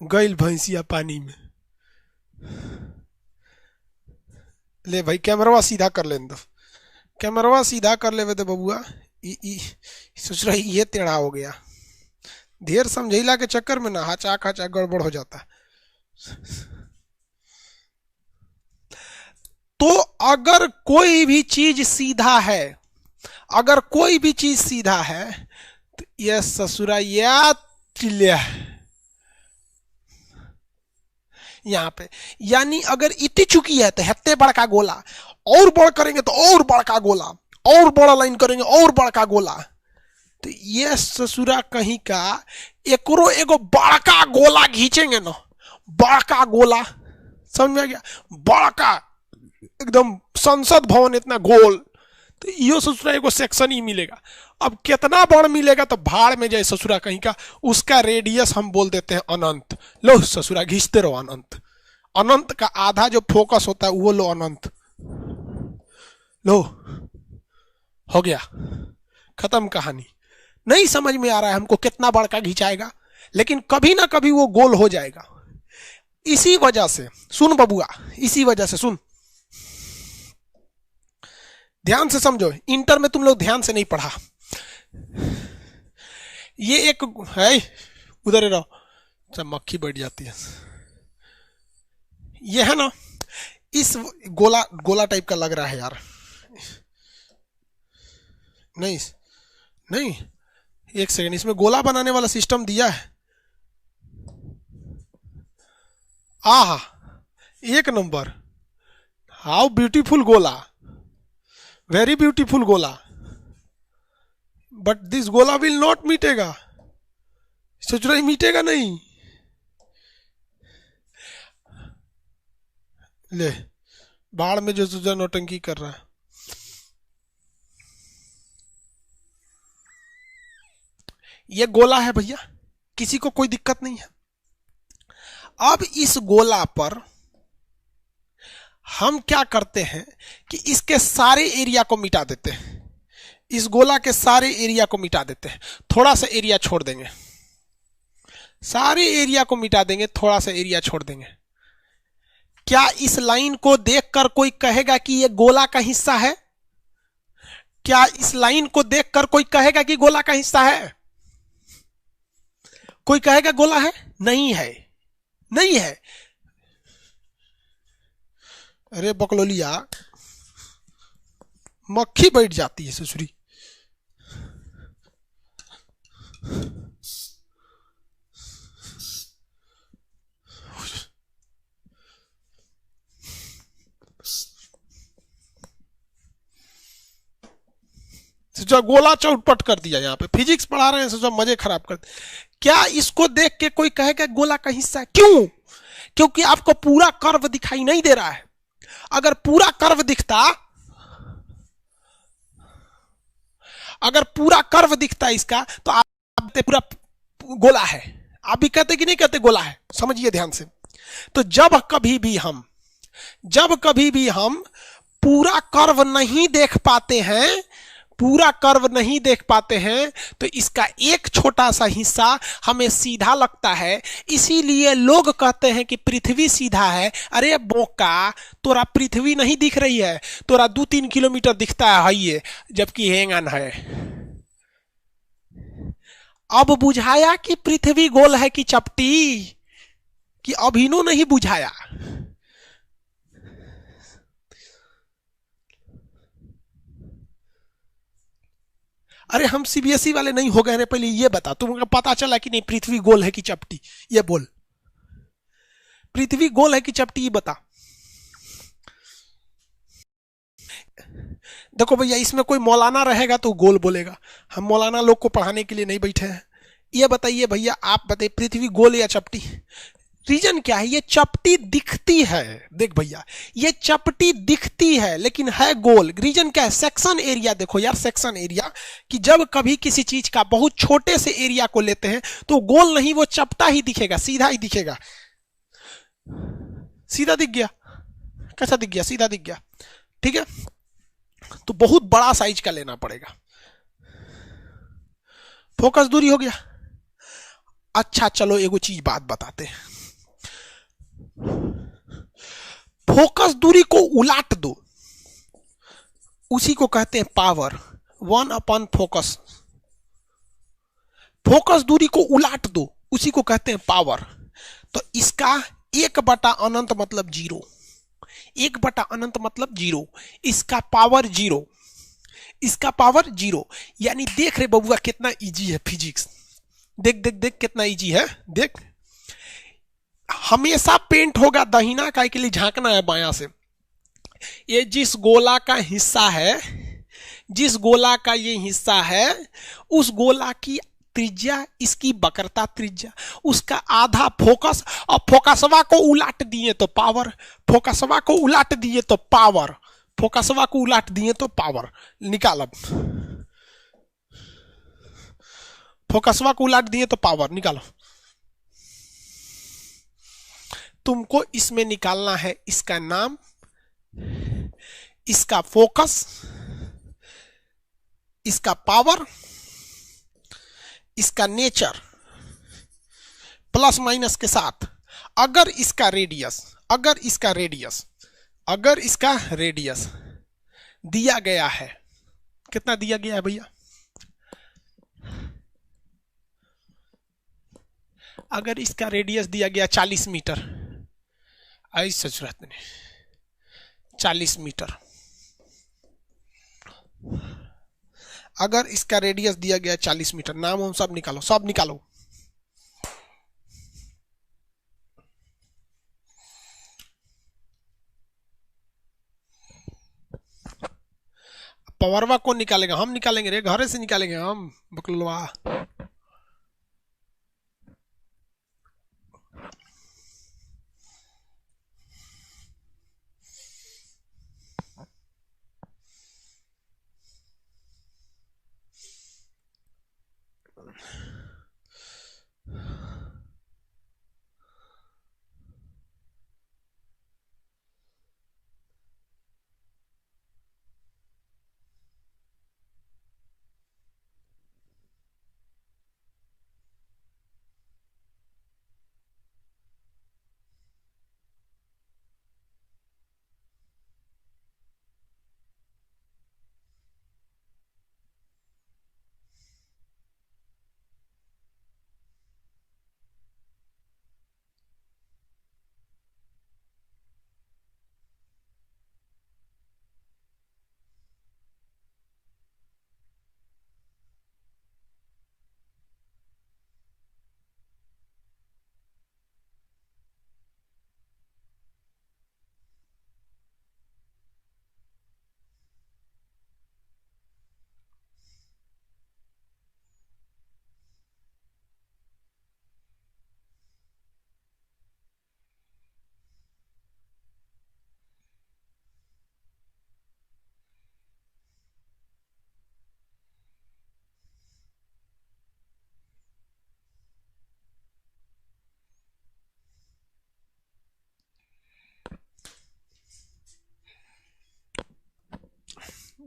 गैल भैंसिया पानी में। ले भाई कैमरवा सीधा कर ले दो, कैमरवा सीधा कर ले तो बबुआ। सोच रही ये टेढ़ा हो गया। ढेर समझैला के चक्कर में ना हाचा खाचा गड़बड़ हो जाता है। तो अगर कोई भी चीज सीधा है, अगर कोई भी चीज सीधा है तो यह ससुरा या चिल्लिया यहां पे, यानी अगर इतनी चुकी है तो हत्ते बड़का गोला, और बड़ करेंगे तो और बड़का गोला, और बड़ा लाइन करेंगे और बड़का गोला, तो ये ससुरा कहीं का एकरो एगो बड़का गोला खींचेंगे ना, बड़का गोला, समझ में आ गया, बड़का एकदम संसद भवन इतना गोल, तो यो ससुरा एगो सेक्शन ही मिलेगा। अब कितना बड़ मिलेगा तो भाड़ में जाए ससुरा कहीं का, उसका रेडियस हम बोल देते हैं अनंत। लो ससुरा घींचते रहो अनंत, अनंत का आधा जो फोकस होता है वो लो अनंत, लो हो गया, खत्म कहानी। नहीं समझ में आ रहा है हमको कितना बड़का घिंचाएगा, लेकिन कभी ना कभी वो गोल हो जाएगा। इसी वजह से सुन बबुआ, इसी वजह से सुन, ध्यान से समझो, इंटर में तुम लोग ध्यान से नहीं पढ़ा। ये एक है, उधर रहो, सब मक्खी बैठ जाती है। ये है ना, इस गोला गोला टाइप का लग रहा है यार, नहीं नहीं, एक सेकंड, इसमें गोला बनाने वाला सिस्टम दिया है। आहा, एक नंबर, हाउ ब्यूटीफुल गोला, वेरी ब्यूटीफुल गोला, बट दिस गोला विल नॉट मीटेगा, सोच रही मीटेगा नहीं। ले बाढ़ में जो तुझा नौटंकी कर रहा है, ये गोला है भैया, किसी को कोई दिक्कत नहीं है। अब इस गोला पर हम क्या करते हैं कि इसके सारे एरिया को मिटा देते हैं, इस गोला के सारे एरिया को मिटा देते हैं, थोड़ा सा एरिया छोड़ देंगे, सारे एरिया को मिटा देंगे, थोड़ा सा एरिया छोड़ देंगे। क्या इस लाइन को देखकर कोई कहेगा कि यह गोला का हिस्सा है? क्या इस लाइन को देखकर कोई कहेगा कि गोला का हिस्सा है? कोई कहेगा गोला है? नहीं है, नहीं है। अरे बकलोलिया, मक्खी बैठ जाती है ससुरी। सोचा गोला चौपट कर दिया, यहाँ पे फिजिक्स पढ़ा रहे हैं, सोचा मजे खराब कर। क्या इसको देख के कोई कहेगा गोला का हिस्सा है? क्यों? क्योंकि आपको पूरा कर्व दिखाई नहीं दे रहा है। अगर पूरा कर्व दिखता, अगर पूरा कर्व दिखता इसका, तो आप पूरा गोला है, आप भी कहते कि नहीं कहते गोला है? समझिए ध्यान से। तो जब कभी भी हम पूरा कर्व नहीं देख पाते हैं, पूरा कर्व नहीं देख पाते हैं, तो इसका एक छोटा सा हिस्सा हमें सीधा लगता है, इसीलिए लोग कहते हैं कि पृथ्वी सीधा है। अरे बोका, तोरा पृथ्वी नहीं दिख रही है, तोरा 2-3 किलोमीटर दिखता है ये, जबकि हैंगन है। अब बुझाया कि पृथ्वी गोल है कि चपटी, कि अभिनो नहीं बुझाया। अरे हम सीबीएसई वाले नहीं हो गए, पहले ये बता, तुमको पता चला कि नहीं पृथ्वी गोल है कि चपटी? ये बोल, पृथ्वी गोल है कि चपटी, ये बता। देखो भैया, इसमें कोई मौलाना रहेगा तो गोल बोलेगा, हम मौलाना लोग को पढ़ाने के लिए नहीं बैठे हैं। ये बताइए भैया, आप बताइए पृथ्वी गोल या चपटी? रीजन क्या है? ये चपटी दिखती है, देख भैया, ये चपटी दिखती है लेकिन है गोल। रीजन क्या है? Section area. देखो यार, सेक्शन एरिया, कि जब कभी किसी चीज का बहुत छोटे से एरिया को लेते हैं तो गोल नहीं, वो चपटा ही दिखेगा, सीधा ही दिखेगा। सीधा दिख गया? कैसा दिख गया? सीधा दिख गया, ठीक है। तो बहुत बड़ा साइज का लेना पड़ेगा। फोकस दूरी हो गया। अच्छा चलो एगो चीज बात बताते हैं, फोकस दूरी को उलाट दो, उसी को कहते हैं पावर, 1/, फोकस। फोकस दूरी को उलाट दो, उसी को कहते हैं पावर। तो इसका एक बटा अनंत मतलब जीरो, एक बटा अनंत मतलब जीरो, इसका पावर जीरो, इसका पावर जीरो। यानी देख रहे बबुआ कितना इजी है फिजिक्स, देख देख देख कितना इजी है, देख। हमेशा पेंट होगा दहिना काय के लिए झांकना है बायां से। ये जिस गोला का हिस्सा है, जिस गोला का ये हिस्सा है, उस गोला की त्रिज्या, इसकी वक्रता त्रिज्या, उसका आधा फोकस, और फोकसवा को उलट दिए तो पावर, फोकसवा को उलट दिए तो पावर, फोकसवा को उलट दिए तो पावर। निकाल अब, फोकसवा को उलट दिए तो पावर निकालो। तुमको इसमें निकालना है इसका नाम, इसका फोकस, इसका पावर, इसका नेचर, प्लस माइनस के साथ। अगर इसका रेडियस, अगर इसका रेडियस, अगर इसका रेडियस दिया गया है, कितना दिया गया है भैया, अगर इसका रेडियस दिया गया 40 मीटर, आई सच रहते नहीं, 40 मीटर, अगर इसका रेडियस दिया गया 40 मीटर, नाम हम सब निकालो, सब निकालो। पावरवा कौन निकालेगा, हम निकालेंगे रे, घरे से निकालेंगे हम बकलवा।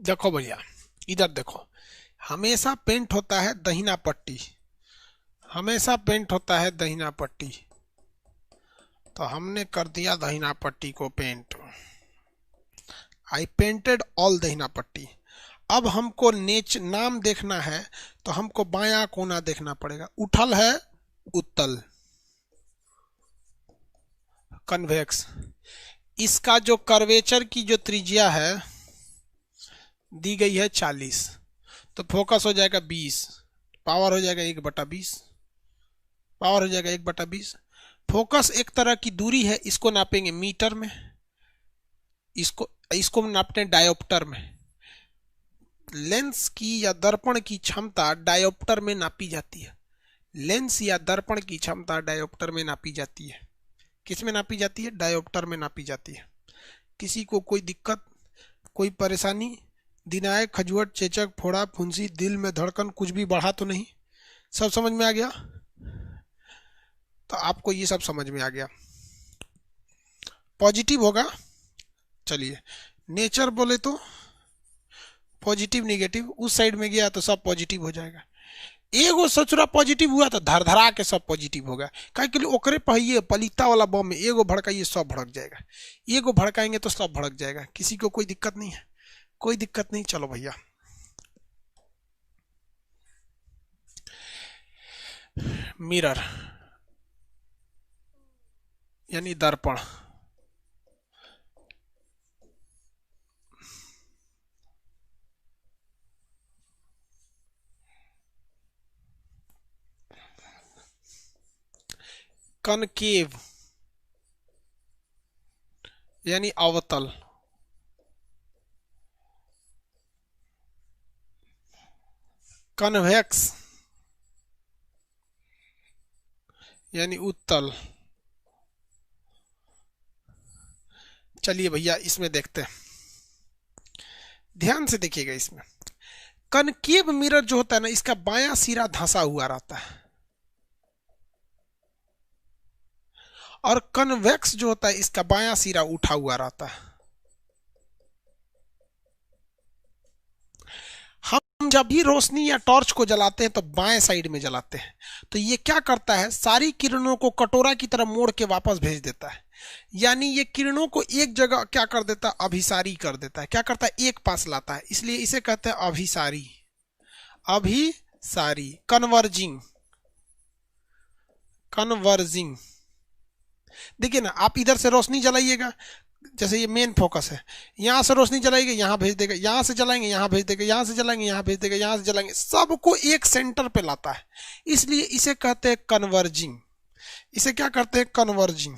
देखो भैया, इधर देखो, हमेशा पेंट होता है दहिना पट्टी, हमेशा पेंट होता है दहिना पट्टी, तो हमने कर दिया दहिना पट्टी को पेंट। आई पेंटेड ऑल दहिना पट्टी। अब हमको नाम देखना है, तो हमको बायां कोना देखना पड़ेगा। उठल है उत्तल, कन्वेक्स, इसका जो कर्वेचर की जो त्रिज्या है दी गई है 40, तो फोकस हो जाएगा 20, पावर हो जाएगा 1/20, पावर हो जाएगा 1/20। फोकस एक तरह की दूरी है, इसको नापेंगे मीटर में, इसको इसको नापते हैं डायोप्टर में। लेंस की या दर्पण की क्षमता डायोप्टर में नापी जाती है, लेंस या दर्पण की क्षमता डायोप्टर में नापी जाती है। किस में नापी जाती है, डायोप्टर में नापी जाती है। किसी को कोई दिक्कत, कोई परेशानी, दिनाए, खजुअट, चेचक, फोड़ा, फुंसी, दिल में धड़कन कुछ भी बढ़ा तो नहीं, सब समझ में आ गया? तो आपको ये सब समझ में आ गया, पॉजिटिव होगा। चलिए, नेचर बोले तो पॉजिटिव निगेटिव, उस साइड में गया तो सब पॉजिटिव हो जाएगा। एगो सचुरा पॉजिटिव हुआ तो धर धरा के सब पॉजिटिव होगा, काहे के लिए ओकरे पहिए पलीता वाला बम में एगो भड़काइए सब भड़क जाएगा, एगो भड़काएंगे तो सब भड़क जाएगा। किसी को कोई दिक्कत नहीं है, कोई दिक्कत नहीं। चलो भैया, मिरर, यानी दर्पण। कनकेव यानी अवतल। कन्वेक्स यानी उत्तल। चलिए भैया इसमें देखते हैं, ध्यान से देखिएगा। इसमें कनकेव मिरर जो होता है ना, इसका बायां सिरा धंसा हुआ रहता है, और कन्वेक्स जो होता है इसका बायां सिरा उठा हुआ रहता है। हम जब भी रोशनी या टॉर्च को जलाते हैं तो बाएं साइड में जलाते हैं, तो ये क्या करता है, सारी किरणों को कटोरा की तरह मोड़ के वापस भेज देता है। यानी ये किरणों को एक जगह क्या कर देता है, अभिसारी कर देता है। क्या करता है, एक पास लाता है, इसलिए इसे कहते हैं अभिसारी। अभिसारी, कन्वर्जिंग। कन्वर्जिंग। देखिए ना, आप इधर से रोशनी जलाइएगा, जैसे ये मेन फोकस है, यहां से रोशनी जलाएंगे यहां भेज देगा, यहां से जलाएंगे यहां भेज देगा, यहां से जलाएंगे यहां भेज देगा, यहां से जलाएंगे, सबको एक सेंटर पे लाता है, इसलिए इसे कहते हैं कन्वर्जिंग। इसे क्या करते हैं, कन्वर्जिंग।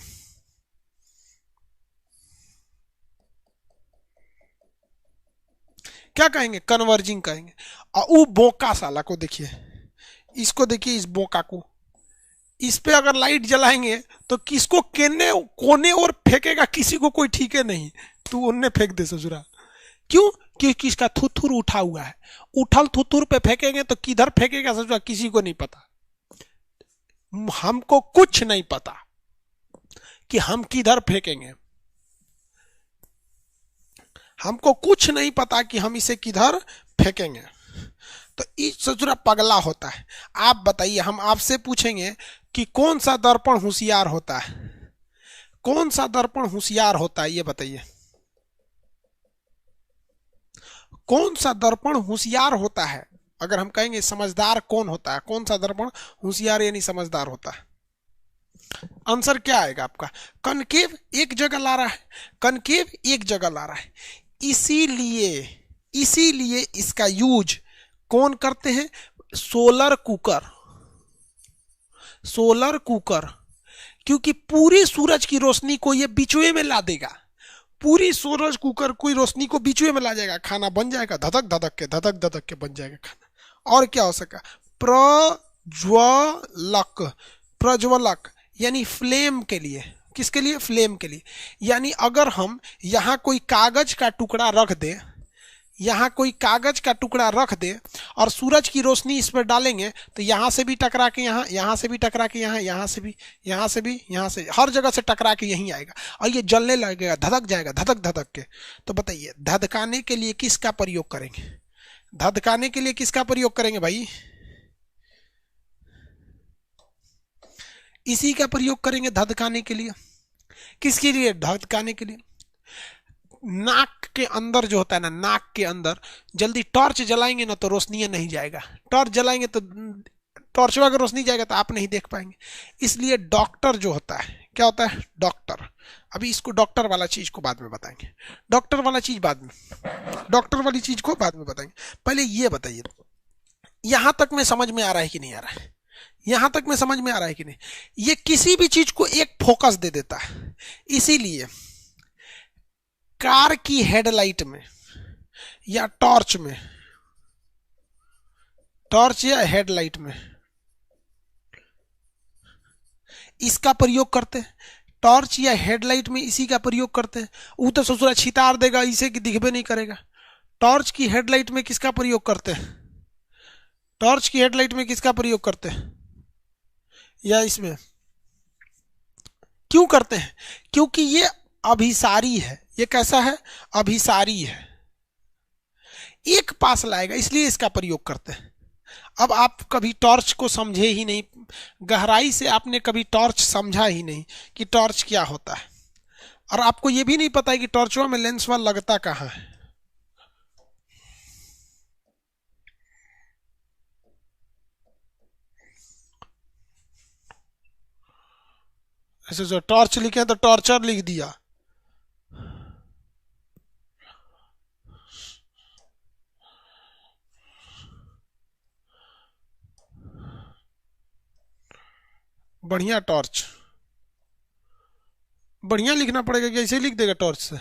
क्या कहेंगे, कन्वर्जिंग कहेंगे। और वो बोका साला को देखिए, इसको देखिए, इस बोका को, इस पे अगर लाइट जलाएंगे तो किसको केने कोने और फेंकेगा, किसी को कोई ठीक है नहीं, तू उनने फेंक दे ससुरा। क्यों, क्योंकि इसका थुथुर उठा हुआ है, उठल थुथुर पे फेंकेंगे तो किधर फेंकेगा ससुरा, किसी को नहीं पता। हमको कुछ नहीं पता कि हम किधर फेंकेंगे, हमको कुछ नहीं पता कि हम इसे किधर फेंकेंगे। तो इस ससुरा पगला होता है। आप बताइए, हम आपसे पूछेंगे कि कौन सा दर्पण होशियार होता है, कौन सा दर्पण होशियार होता है, ये बताइए। कौन सा दर्पण होशियार होता है, अगर हम कहेंगे समझदार कौन होता है, कौन सा दर्पण होशियार यानी समझदार होता है, आंसर क्या आएगा आपका, कनकेव एक जगह ला रहा है, कनकेव एक जगह ला रहा है, इसीलिए इसीलिए इसका यूज कौन करते हैं, सोलर कुकर। सोलर कुकर, क्योंकि पूरी सूरज की रोशनी को ये बिचुए में ला देगा, पूरी सूरज कुकर कोई रोशनी को बीचवे में ला जाएगा, खाना बन जाएगा, धधक धधक के, धधक धधक के बन जाएगा खाना। और क्या हो सका, प्रज्वलक। प्रज्वलक यानी फ्लेम के लिए, किसके लिए, फ्लेम के लिए। यानी अगर हम यहां कोई कागज का टुकड़ा रख दें, यहाँ कोई कागज का टुकड़ा रख दे और सूरज की रोशनी इस पर डालेंगे, तो यहाँ से भी टकरा के यहाँ, यहाँ से भी टकरा के यहाँ, यहाँ से भी, यहाँ से भी, यहाँ से, हर जगह से टकरा के यहीं आएगा और ये जलने लगेगा, धधक जाएगा, धधक धधक के। तो बताइए, धधकाने के लिए किसका प्रयोग करेंगे, धधकाने के लिए किसका प्रयोग करेंगे भाई, इसी का प्रयोग करेंगे धधकाने के लिए। किसके लिए, धधकाने के लिए। नाक के अंदर जो होता है ना, नाक के अंदर जल्दी टॉर्च जलाएंगे ना तो रोशनी नहीं जाएगा, टॉर्च जलाएंगे तो टॉर्च अगर रोशनी जाएगा तो आप नहीं देख पाएंगे। इसलिए डॉक्टर जो होता है, क्या होता है, डॉक्टर। अभी इसको डॉक्टर वाला चीज को बाद में बताएंगे, डॉक्टर वाला चीज बाद में, डॉक्टर वाली चीज को बाद में बताएंगे। पहले ये बताइए, यहां तक में समझ में आ रहा है कि नहीं आ रहा है, यहां तक में समझ में आ रहा है कि नहीं। ये किसी भी चीज को एक फोकस दे देता है, इसीलिए कार की हेडलाइट में या टॉर्च में, टॉर्च या हेडलाइट में इसका प्रयोग करते हैं, टॉर्च या हेडलाइट में इसी का प्रयोग करते हैं। वो तो ससुरा छितार देगा, इसे दिखबे नहीं करेगा। टॉर्च की हेडलाइट में किसका प्रयोग करते हैं, टॉर्च की हेडलाइट में किसका प्रयोग करते हैं, या इसमें क्यों करते हैं, क्योंकि ये अभिसारी है। ये कैसा है, अभिसारी है, एक पास लाएगा, इसलिए इसका प्रयोग करते हैं। अब आप कभी टॉर्च को समझे ही नहीं, गहराई से आपने कभी टॉर्च समझा ही नहीं कि टॉर्च क्या होता है, और आपको यह भी नहीं पता है कि टॉर्चवा में लेंसवा लगता कहाँ है। ऐसे जो टॉर्च लिखे तो टॉर्चर लिख दिया। बढ़िया टॉर्च, बढ़िया लिखना पड़ेगा कि ऐसे ही लिख देगा टॉर्च से?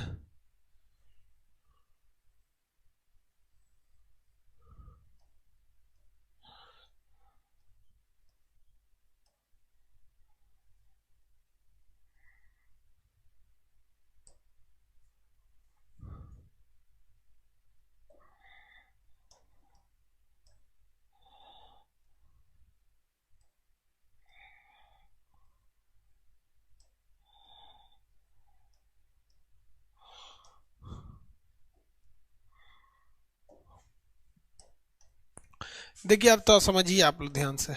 देखिए अब तो समझिए आप लोग ध्यान से।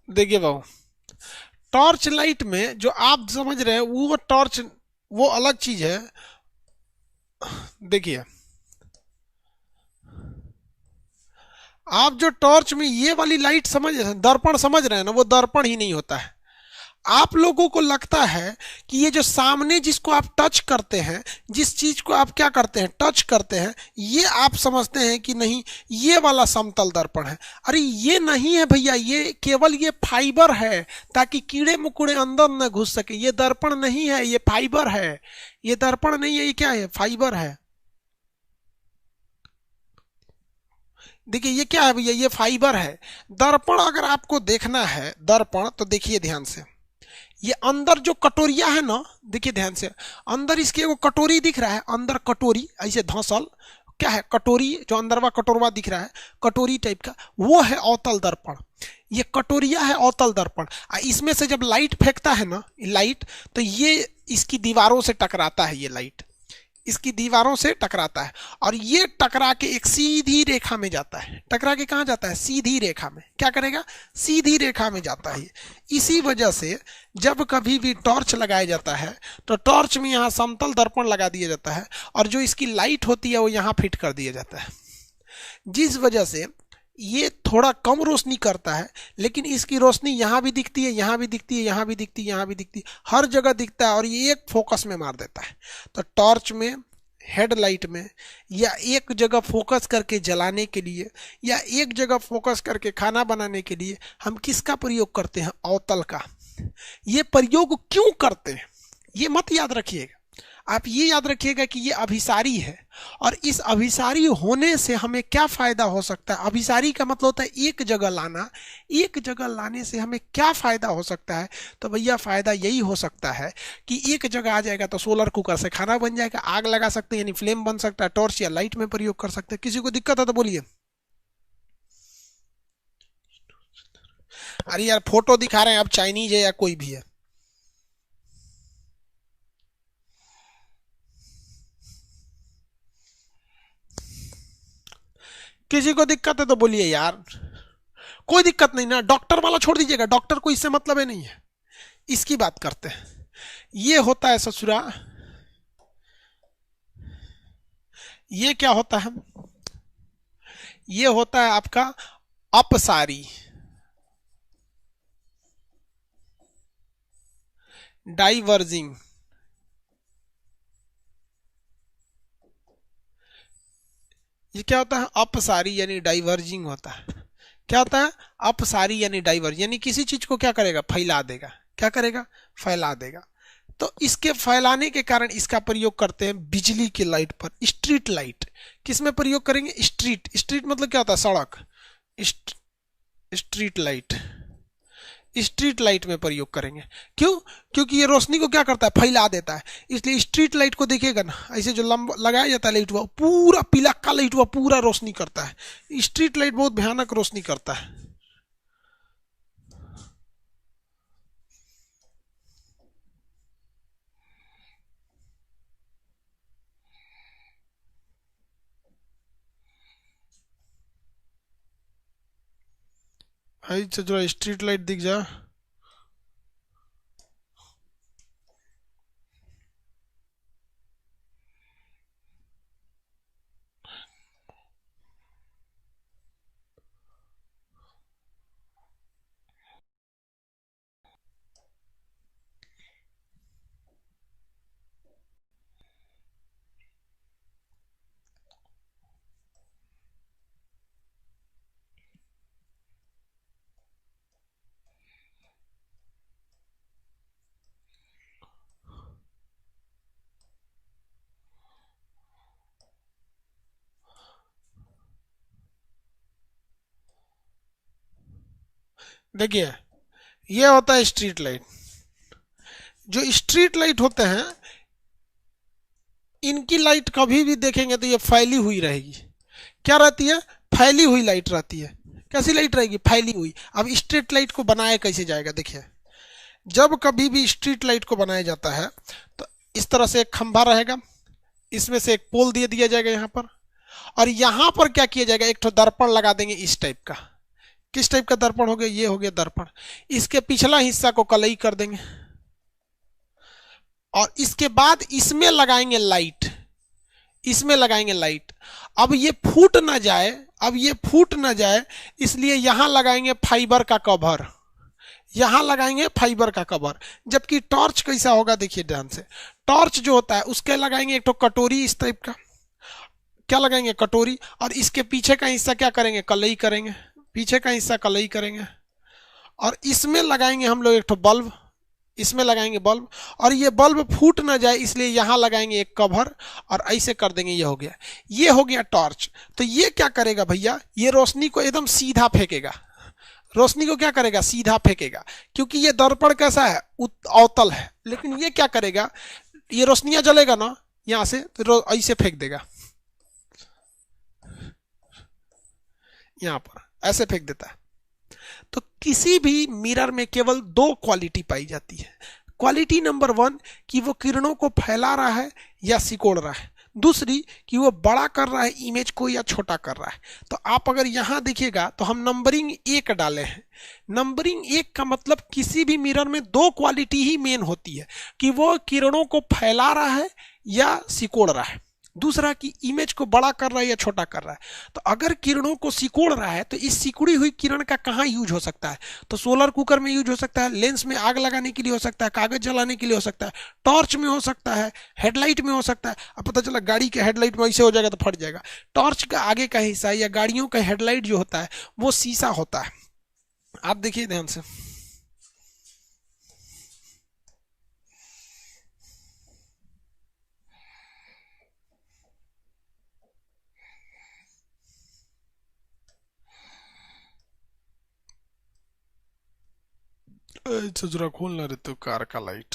देखिए बाबू, टॉर्च लाइट में जो आप समझ रहे हैं वो टॉर्च, वो अलग चीज है। देखिए, आप जो टॉर्च में ये वाली लाइट समझ रहे हैं, दर्पण समझ रहे हैं ना, वो दर्पण ही नहीं होता है। आप लोगों को लगता है कि ये जो सामने जिसको आप टच करते हैं, जिस चीज को आप क्या करते हैं, टच करते हैं, ये आप समझते हैं कि नहीं ये वाला समतल दर्पण है। अरे ये नहीं है भैया, ये केवल ये फाइबर है ताकि कीड़े मकोड़े अंदर न घुस सके। ये दर्पण नहीं है, ये फाइबर है। ये दर्पण नहीं है, ये क्या है, फाइबर है। देखिए ये क्या है भैया, ये फाइबर है। दर्पण अगर आपको देखना है दर्पण, तो देखिए ध्यान से, ये अंदर जो कटोरिया है ना, देखिए ध्यान से, अंदर इसके वो कटोरी दिख रहा है, अंदर कटोरी ऐसे धंसल, क्या है, कटोरी, जो अंदरवा कटोरवा दिख रहा है, कटोरी टाइप का, वो है अवतल दर्पण। ये कटोरिया है अवतल दर्पण। इसमें से जब लाइट फेंकता है ना लाइट, तो ये इसकी दीवारों से टकराता है, ये लाइट इसकी दीवारों से टकराता है, और ये टकरा के एक सीधी रेखा में जाता है। टकरा के कहाँ जाता है, सीधी रेखा में। क्या करेगा, सीधी रेखा में जाता है। इसी वजह से जब कभी भी टॉर्च लगाया जाता है तो टॉर्च में यहाँ समतल दर्पण लगा दिया जाता है, और जो इसकी लाइट होती है वो यहाँ फिट कर दिया जाता है, जिस वजह से ये थोड़ा कम रोशनी करता है, लेकिन इसकी रोशनी यहाँ भी दिखती है, यहाँ भी दिखती है, यहाँ भी दिखती है, यहाँ भी दिखती है, हर जगह दिखता है, और ये एक फोकस में मार देता है। तो टॉर्च में, हेडलाइट में, या एक जगह फोकस करके जलाने के लिए, या एक जगह फोकस करके खाना बनाने के लिए हम किसका प्रयोग करते हैं, अवतल का। ये प्रयोग क्यों करते हैं ये मत याद रखिएगा, आप ये याद रखिएगा कि ये अभिसारी है, और इस अभिसारी होने से हमें क्या फायदा हो सकता है। अभिसारी का मतलब होता है एक जगह लाना। एक जगह लाने से हमें क्या फायदा हो सकता है, तो भैया फायदा यही हो सकता है कि एक जगह आ जाएगा तो सोलर कुकर से खाना बन जाएगा, आग लगा सकते हैं, यानी फ्लेम बन सकता है, टॉर्च या लाइट में प्रयोग कर सकते हैं। किसी को दिक्कत है तो बोलिए। अरे यार फोटो दिखा रहे हैं, आप चाइनीज है या कोई भी है? किसी को दिक्कत है तो बोलिए यार। कोई दिक्कत नहीं ना, डॉक्टर वाला छोड़ दीजिएगा, डॉक्टर को इससे मतलब है नहीं है। इसकी बात करते हैं। ये होता है ससुरा, ये क्या होता है, ये होता है आपका अपसारी, डाइवर्जिंग। ये क्या होता है, अपसारी यानी डाइवर्जिंग होता है। क्या होता है, अपसारी यानी डाइवर्ज, यानी किसी चीज को क्या करेगा, फैला देगा। क्या करेगा, फैला देगा। तो इसके फैलाने के कारण इसका प्रयोग करते हैं बिजली की लाइट पर, स्ट्रीट लाइट। किस में प्रयोग करेंगे, स्ट्रीट, स्ट्रीट मतलब क्या होता है, सड़क, स्ट्रीट लाइट, स्ट्रीट लाइट में प्रयोग करेंगे। क्यों, क्योंकि ये रोशनी को क्या करता है, फैला देता है। इसलिए स्ट्रीट लाइट को देखिएगा ना, ऐसे जो लंबा लगाया जाता है लाइट, हुआ पूरा पीला का लाइट हुआ पूरा रोशनी करता है। स्ट्रीट लाइट बहुत भयानक रोशनी करता है। आई जो स्ट्रीट लाइट दिख जा। देखिए ये होता है स्ट्रीट लाइट। जो स्ट्रीट लाइट होते हैं इनकी लाइट कभी भी देखेंगे तो ये फैली हुई रहेगी। क्या रहती है? फैली हुई लाइट रहती है। कैसी लाइट रहेगी? फैली हुई। अब स्ट्रीट लाइट को बनाया कैसे जाएगा? देखिए जब कभी भी स्ट्रीट लाइट को बनाया जाता है तो इस तरह से एक खंभा रहेगा, इसमें से एक पोल दे दिया जाएगा यहाँ पर, और यहाँ पर क्या किया जाएगा? एक तो दर्पण लगा देंगे इस टाइप का। किस टाइप का दर्पण हो गया? ये हो गया दर्पण। इसके पिछला हिस्सा को कलई कर देंगे और इसके बाद इसमें लगाएंगे लाइट। इसमें लगाएंगे लाइट। अब ये फूट ना जाए, अब ये फूट ना जाए इसलिए यहां लगाएंगे फाइबर का कवर। यहां लगाएंगे फाइबर का कवर। जबकि टॉर्च कैसा होगा? देखिए ध्यान से। टॉर्च जो होता है उसके लगाएंगे एक तो कटोरी इस टाइप का। क्या लगाएंगे? कटोरी। और इसके पीछे का हिस्सा क्या करेंगे? कलई करेंगे। पीछे का हिस्सा कलई करेंगे और इसमें लगाएंगे हम लोग एक तो बल्ब। इसमें लगाएंगे बल्ब और ये बल्ब फूट ना जाए इसलिए यहां लगाएंगे एक कवर और ऐसे कर देंगे। ये हो गया, ये हो गया टॉर्च। तो ये क्या करेगा भैया? ये रोशनी को एकदम सीधा फेंकेगा। रोशनी को क्या करेगा? सीधा फेंकेगा। क्योंकि ये दर्पण कैसा है? अवतल है। लेकिन ये क्या करेगा? ये रोशनियां जलेगा ना यहां से तो ऐसे फेंक देगा। यहां पर ऐसे फेंक देता है। तो किसी भी मिरर में केवल दो क्वालिटी पाई जाती है। क्वालिटी नंबर 1 कि वो किरणों को फैला रहा है या सिकोड़ रहा है। दूसरी कि वो बड़ा कर रहा है इमेज को या छोटा कर रहा है। तो आप अगर यहां देखिएगा तो हम नंबरिंग 1 डाले हैं। नंबरिंग 1 का मतलब किसी भी मिरर में दो क्वालिटी ही मेन होती है कि वो किरणों को फैला रहा है या सिकोड़ रहा है। दूसरा कि इमेज को बड़ा कर रहा है या छोटा कर रहा है। तो अगर किरणों को सिकोड़ रहा है तो इस सिकुड़ी हुई किरण का कहाँ यूज हो सकता है? तो सोलर कुकर में यूज हो सकता है, लेंस में आग लगाने के लिए हो सकता है, कागज जलाने के लिए हो सकता है, टॉर्च में हो सकता है, हेडलाइट में हो सकता है। अब पता चला गाड़ी के हेडलाइट में ऐसे हो जाएगा तो फट जाएगा। टॉर्च का आगे का हिस्सा या गाड़ियों का हेडलाइट जो होता है वो शीशा होता है। आप देखिए ध्यान से। जरा खोलना रे तो कार का लाइट।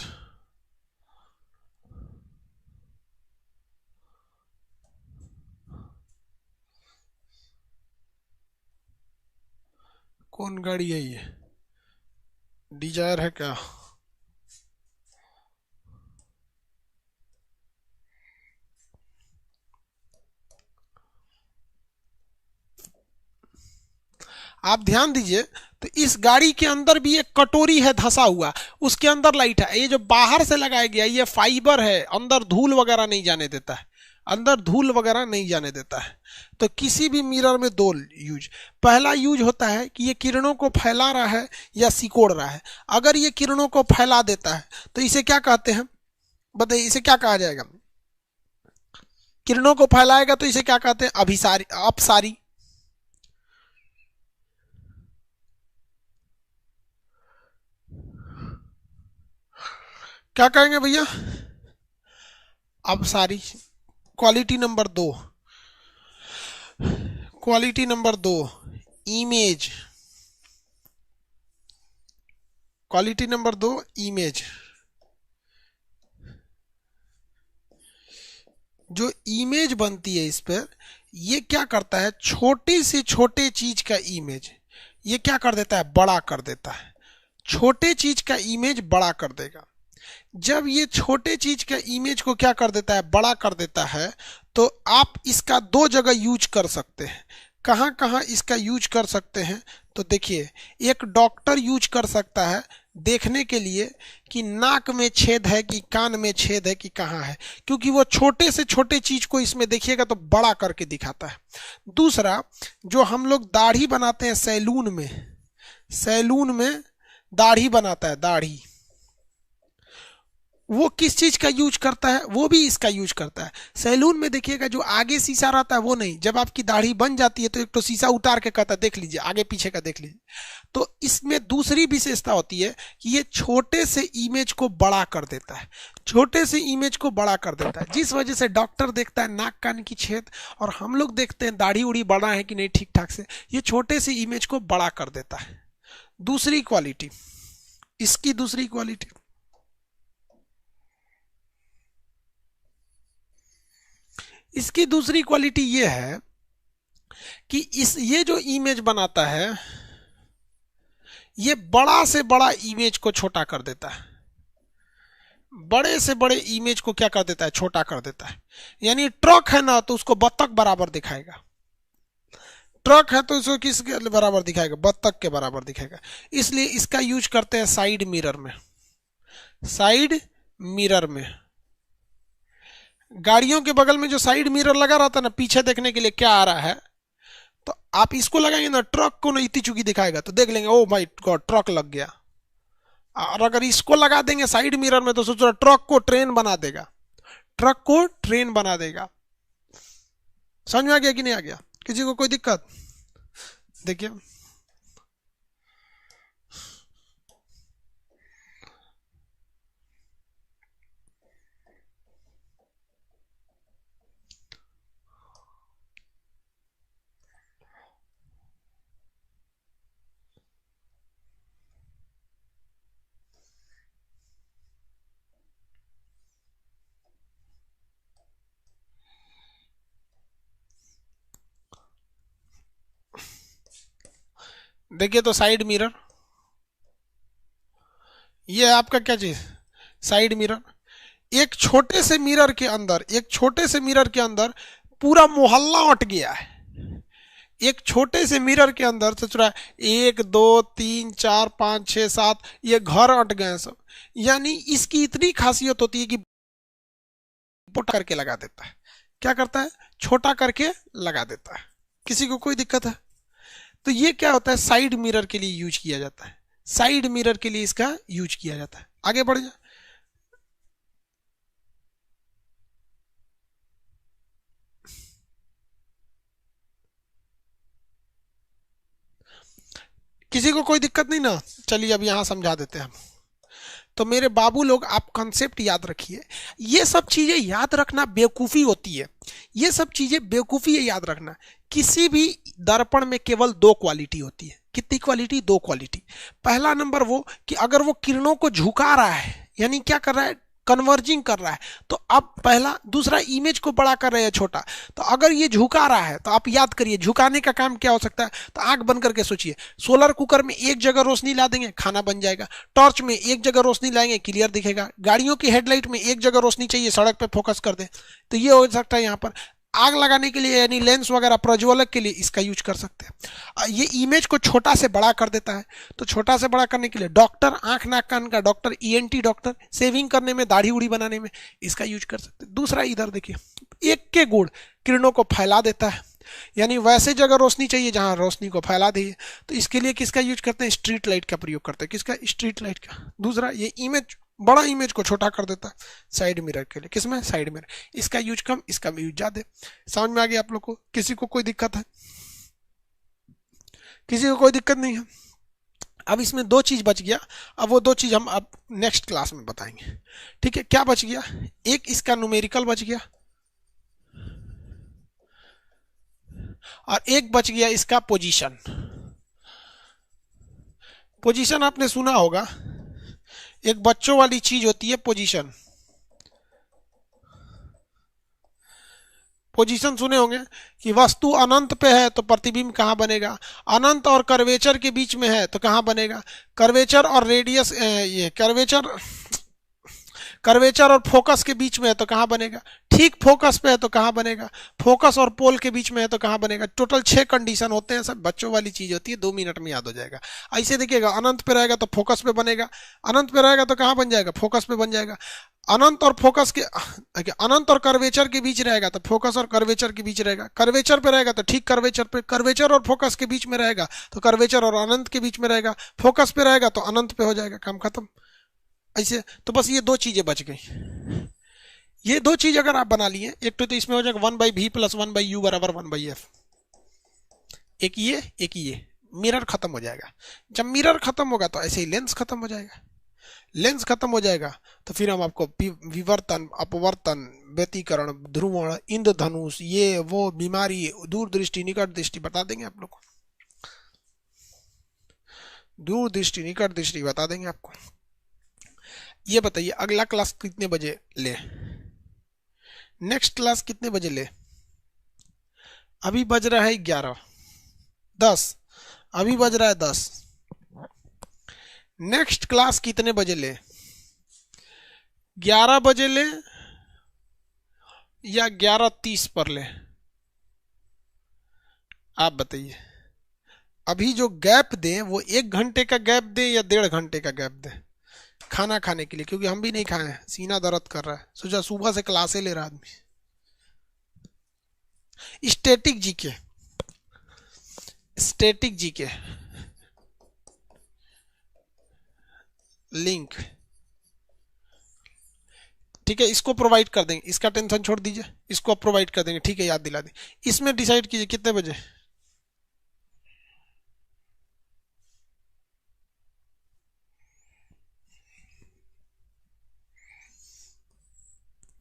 कौन गाड़ी है ये? डिजायर है क्या? आप ध्यान दीजिए तो इस गाड़ी के अंदर भी एक कटोरी है धंसा हुआ, उसके अंदर लाइट है। ये जो बाहर से लगाया गया ये फाइबर है, अंदर धूल वगैरह नहीं जाने देता है। अंदर धूल वगैरह नहीं जाने देता है। तो किसी भी मिरर में दो यूज। पहला यूज होता है कि ये किरणों को फैला रहा है या सिकोड़ रहा है। अगर ये किरणों को फैला देता है तो इसे क्या कहते हैं? बताइए इसे क्या कहा जाएगा? किरणों को फैलाएगा तो इसे क्या कहते हैं? अभिसारी, अपसारी। क्या कहेंगे भैया? अपसारी। Quality number 2। Quality number 2 image. Quality number 2 image. जो इमेज बनती है इस पर, ये क्या करता है? छोटे से छोटे चीज का इमेज ये क्या कर देता है? बड़ा कर देता है। छोटे चीज का इमेज बड़ा कर देगा। जब ये छोटे चीज का इमेज को क्या कर देता है? बड़ा कर देता है। तो आप इसका दो जगह यूज कर सकते हैं। कहाँ कहाँ इसका यूज कर सकते हैं? तो देखिए, एक डॉक्टर यूज कर सकता है देखने के लिए कि नाक में छेद है कि कान में छेद है कि कहाँ है, क्योंकि वो छोटे से छोटे चीज को इसमें देखिएगा तो बड़ा करके दिखाता है। दूसरा, जो हम लोग दाढ़ी बनाते हैं सैलून में, सैलून में दाढ़ी बनाता है, दाढ़ी, वो किस चीज का यूज करता है? वो भी इसका यूज करता है। सैलून में देखिएगा जो आगे शीशा रहता है वो नहीं, जब आपकी दाढ़ी बन जाती है तो एक तो शीशा उतार के कहता है देख लीजिए आगे पीछे का देख लीजिए। तो इसमें दूसरी विशेषता होती है कि ये छोटे से इमेज को बड़ा कर देता है, छोटे से इमेज को बड़ा कर देता है, जिस वजह से डॉक्टर देखता है नाक कान की छेद और हम लोग देखते हैं दाढ़ी उड़ी बड़ा है कि नहीं ठीक ठाक से, ये छोटे से इमेज को बड़ा कर देता है। दूसरी क्वालिटी, इसकी दूसरी क्वालिटी, इसकी दूसरी क्वालिटी ये है कि ये जो इमेज बनाता है ये बड़ा से बड़ा इमेज को छोटा कर देता है, बड़े से बड़े इमेज को क्या कर देता है? छोटा कर देता है। यानी ट्रक है ना तो उसको बत्तख बराबर दिखाएगा, ट्रक है तो इसको किसके बराबर दिखाएगा? बत्तख के बराबर दिखाएगा। इसलिए इसका यूज करते हैं साइड मिरर में, साइड मिरर में। गाड़ियों के बगल में जो साइड मिरर लगा रहता है ना पीछे देखने के लिए क्या आ रहा है, तो आप इसको लगाएंगे ना ट्रक को ना इतनी चुकी दिखाएगा तो देख लेंगे ओ भाई गॉड ट्रक लग गया। और अगर इसको लगा देंगे साइड मिरर में तो सोच रहा ट्रक को ट्रेन बना देगा, ट्रक को ट्रेन बना देगा। समझ में आ गया कि नहीं आ गया? किसी को कोई दिक्कत? देखिए देखिए तो साइड मिरर, ये आपका क्या चीज? Side mirror. एक छोटे से मिरर के अंदर, एक छोटे से मिरर के अंदर पूरा मोहल्ला अट गया है। एक छोटे से मिरर के अंदर सोच रहा है 1 2 3 4 5 6 7 ये घर अट गए सब। यानी इसकी इतनी खासियत होती है कि छोटा करके लगा देता है। क्या करता है? छोटा करके लगा देता है। किसी को कोई दिक्कत है? तो ये क्या होता है? साइड मिरर के लिए यूज किया जाता है, साइड मिरर के लिए इसका यूज किया जाता है। आगे बढ़ जाए। किसी को कोई दिक्कत नहीं ना? चलिए अब यहां समझा देते हैं हम। तो मेरे बाबू लोग आप कंसेप्ट याद रखिए। ये सब चीजें याद रखना बेवकूफी होती है, ये सब चीजें बेवकूफी है याद रखना। किसी भी दर्पण में केवल 2 क्वालिटी होती है। कितनी क्वालिटी? 2 क्वालिटी। पहला नंबर वो कि अगर वो किरणों को झुका रहा है, यानी क्या कर रहा है? कन्वर्जिंग कर रहा है, तो अब पहला, दूसरा इमेज को बड़ा कर रहे हैं छोटा। तो अगर ये झुका रहा है तो आप याद करिए झुकाने का काम क्या हो सकता है? तो आंख बंद करके सोचिए, सोलर कुकर में एक जगह रोशनी ला देंगे खाना बन जाएगा, टॉर्च में एक जगह रोशनी लाएंगे क्लियर दिखेगा, गाड़ियों की हेडलाइट में एक जगह रोशनी चाहिए सड़क पे फोकस कर दे। तो ये हो सकता है यहाँ पर आग लगाने के लिए, यानी लेंस वगैरह प्रज्वलक के लिए इसका यूज कर सकते हैं। ये इमेज को छोटा से बड़ा कर देता है। तो छोटा से बड़ा करने के लिए डॉक्टर, आंख नाक कान का डॉक्टर, ईएनटी डॉक्टर, शेविंग करने में, दाढ़ी उड़ी बनाने में इसका यूज कर सकते हैं। दूसरा इधर देखिए, एक के गुण किरणों को फैला देता है, यानी वैसे जगह रोशनी चाहिए जहां रोशनी को फैला दी। तो इसके लिए किसका यूज करते हैं? स्ट्रीट लाइट का प्रयोग करते हैं। किसका? स्ट्रीट लाइट का। दूसरा, ये इमेज, बड़ा इमेज को छोटा कर देता है साइड मिरर के लिए। किसमें? Side mirror. इसका यूज कम, इसका यूज ज्यादा। समझ में आ गया आप लोग को? किसी को कोई दिक्कत है? किसी को कोई दिक्कत नहीं है? अब इसमें 2 चीज बच गया। अब वो 2 चीज हम अब नेक्स्ट क्लास में बताएंगे। ठीक है? क्या बच गया? एक इसका न्यूमेरिकल बच गया और एक बच गया इसका पोजीशन। पोजीशन आपने सुना होगा, एक बच्चों वाली चीज होती है पोजीशन। पोजीशन सुने होंगे कि वस्तु अनंत पे है तो प्रतिबिंब कहां बनेगा, अनंत और कर्वेचर के बीच में है तो कहां बनेगा, कर्वेचर और रेडियस, ये कर्वेचर, कर्वेचर और फोकस के बीच में है तो कहाँ बनेगा, ठीक फोकस पे है तो कहाँ बनेगा, फोकस और पोल के बीच में है तो कहाँ बनेगा। टोटल 6 कंडीशन होते हैं, सब बच्चों वाली चीज होती है, 2 मिनट में याद हो जाएगा। ऐसे देखिएगा, अनंत पे रहेगा तो फोकस पे बनेगा, अनंत पे रहेगा तो कहाँ बन जाएगा, फोकस पे बन जाएगा। अनंत और फोकस के, अनंत और कर्वेचर के बीच रहेगा तो फोकस और कर्वेचर के बीच रहेगा, कर्वेचर पे रहेगा तो ठीक कर्वेचर पे, कर्वेचर और फोकस के बीच में रहेगा तो कर्वेचर और अनंत के बीच में रहेगा, फोकस पे रहेगा तो अनंत पे हो जाएगा, काम खत्म। ऐसे तो बस ये 2 चीजें बच गई। ये 2 चीज अगर आप बना लिए, एक तो इसमें हो जाएगा 1/v + 1/u बराबर 1/f, एक ये मिरर खत्म हो जाएगा। जब मिरर खत्म होगा तो ऐसे ही लेंस खत्म हो जाएगा। लेंस खत्म हो जाएगा तो फिर हम आपको विवर्तन, अपवर्तन, व्यतिकरण, ध्रुवण, इंद्रधनुष, ये वो बीमारी, दूर दृष्टि, निकट दृष्टि बता देंगे आप लोग को। दूर दृष्टि, निकट दृष्टि बता देंगे आपको। ये बताइए अगला क्लास कितने बजे ले, नेक्स्ट क्लास कितने बजे ले? अभी बज रहा है 11:10, अभी बज रहा है 10। नेक्स्ट क्लास कितने बजे ले? 11 बजे ले या 11:30 पर ले? आप बताइए। अभी जो गैप दें वो 1 घंटे का गैप दें या 1.5 घंटे का गैप दें खाना खाने के लिए, क्योंकि हम भी नहीं खाए हैं, सीना दर्द कर रहा है, सोचा सुबह से क्लासे ले रहा आदमी। Static GK, static GK link, ठीक है, इसको प्रोवाइड कर देंगे, इसका टेंशन छोड़ दीजिए, इसको आप प्रोवाइड कर देंगे, ठीक है, याद दिला दें। इसमें डिसाइड कीजिए कितने बजे,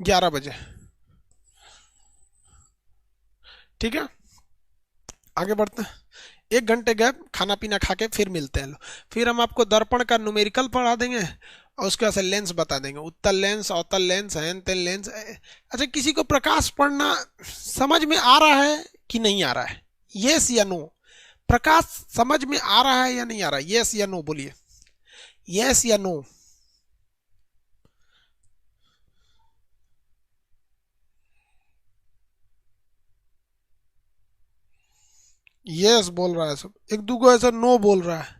11 बजे, ठीक है। आगे बढ़ते हैं, 1 घंटे गैप, खाना पीना खा के फिर मिलते हैं। फिर हम आपको दर्पण का न्यूमेरिकल पढ़ा देंगे और उसके बाद से लेंस बता देंगे, उत्तल लेंस, अवतल लेंस, हैन तेन लेंस। अच्छा, किसी को प्रकाश पढ़ना समझ में आ रहा है कि नहीं आ रहा है? यस या नो? प्रकाश समझ में आ रहा है या नहीं आ रहा है? यस या नो बोलिए, यस या नो। यस बोल रहा है सब, एक दूगो ऐसा नो बोल रहा है।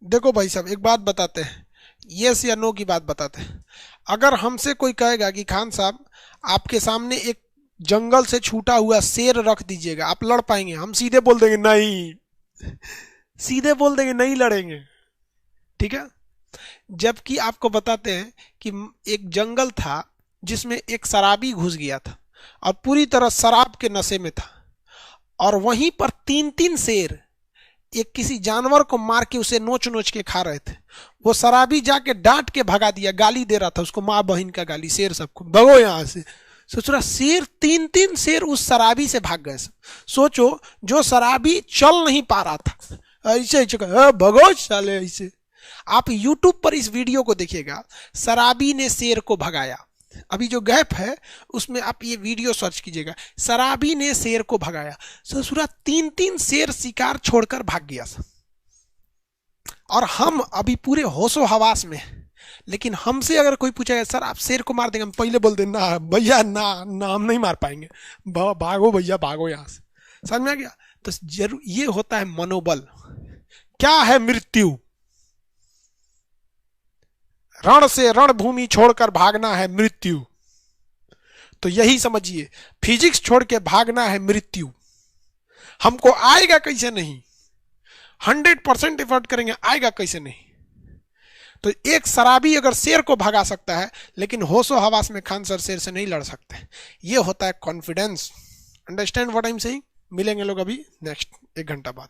देखो भाई साहब, एक बात बताते हैं, यस या नो की बात बताते हैं। अगर हमसे कोई कहेगा कि खान साहब आपके सामने एक जंगल से छूटा हुआ शेर रख दीजिएगा, आप लड़ पाएंगे? हम सीधे बोल देंगे नहीं, सीधे बोल देंगे नहीं लड़ेंगे, ठीक है। जबकि आपको बताते हैं कि एक जंगल था जिसमें एक शराबी घुस गया था और पूरी तरह शराब के नशे में था, और वहीं पर 3-3 शेर एक किसी जानवर को मार के उसे नोच नोच के खा रहे थे। वो शराबी जाके डांट के भगा दिया, गाली दे रहा था उसको, माँ बहन का गाली, शेर सबको भगो यहां से। सोच रहा शेर, 3-3 शेर उस शराबी से भाग गए। सोचो, जो शराबी चल नहीं पा रहा था, ऐसे भगो साले ऐसे। आप YouTube पर इस वीडियो को देखिएगा, शराबी ने शेर को भगाया। अभी जो गैप है उसमें आप ये वीडियो सर्च कीजिएगा, शराबी ने शेर को भगाया। ससुरा 3-3 शेर शिकार छोड़कर भाग गया। और हम अभी पूरे होशो हवास में, लेकिन हमसे अगर कोई पूछेगा सर आप शेर को मार देंगे, हम पहले बोल दें ना भैया, ना हम नहीं मार पाएंगे, भागो भैया भागो यहां से। समझ में आ गया? तो जरूर ये होता है मनोबल। क्या है मृत्यु? रण से रणभूमि छोड़कर भागना है मृत्यु। तो यही समझिए, फिजिक्स छोड़ के भागना है मृत्यु। हमको आएगा कैसे नहीं, 100% एफर्ट करेंगे, आएगा कैसे नहीं। तो एक शराबी अगर शेर को भगा सकता है, लेकिन होशो हवास में खान सर शेर से नहीं लड़ सकते। ये होता है confidence. Understand what I am saying? मिलेंगे लोग अभी नेक्स्ट 1 घंटा बाद।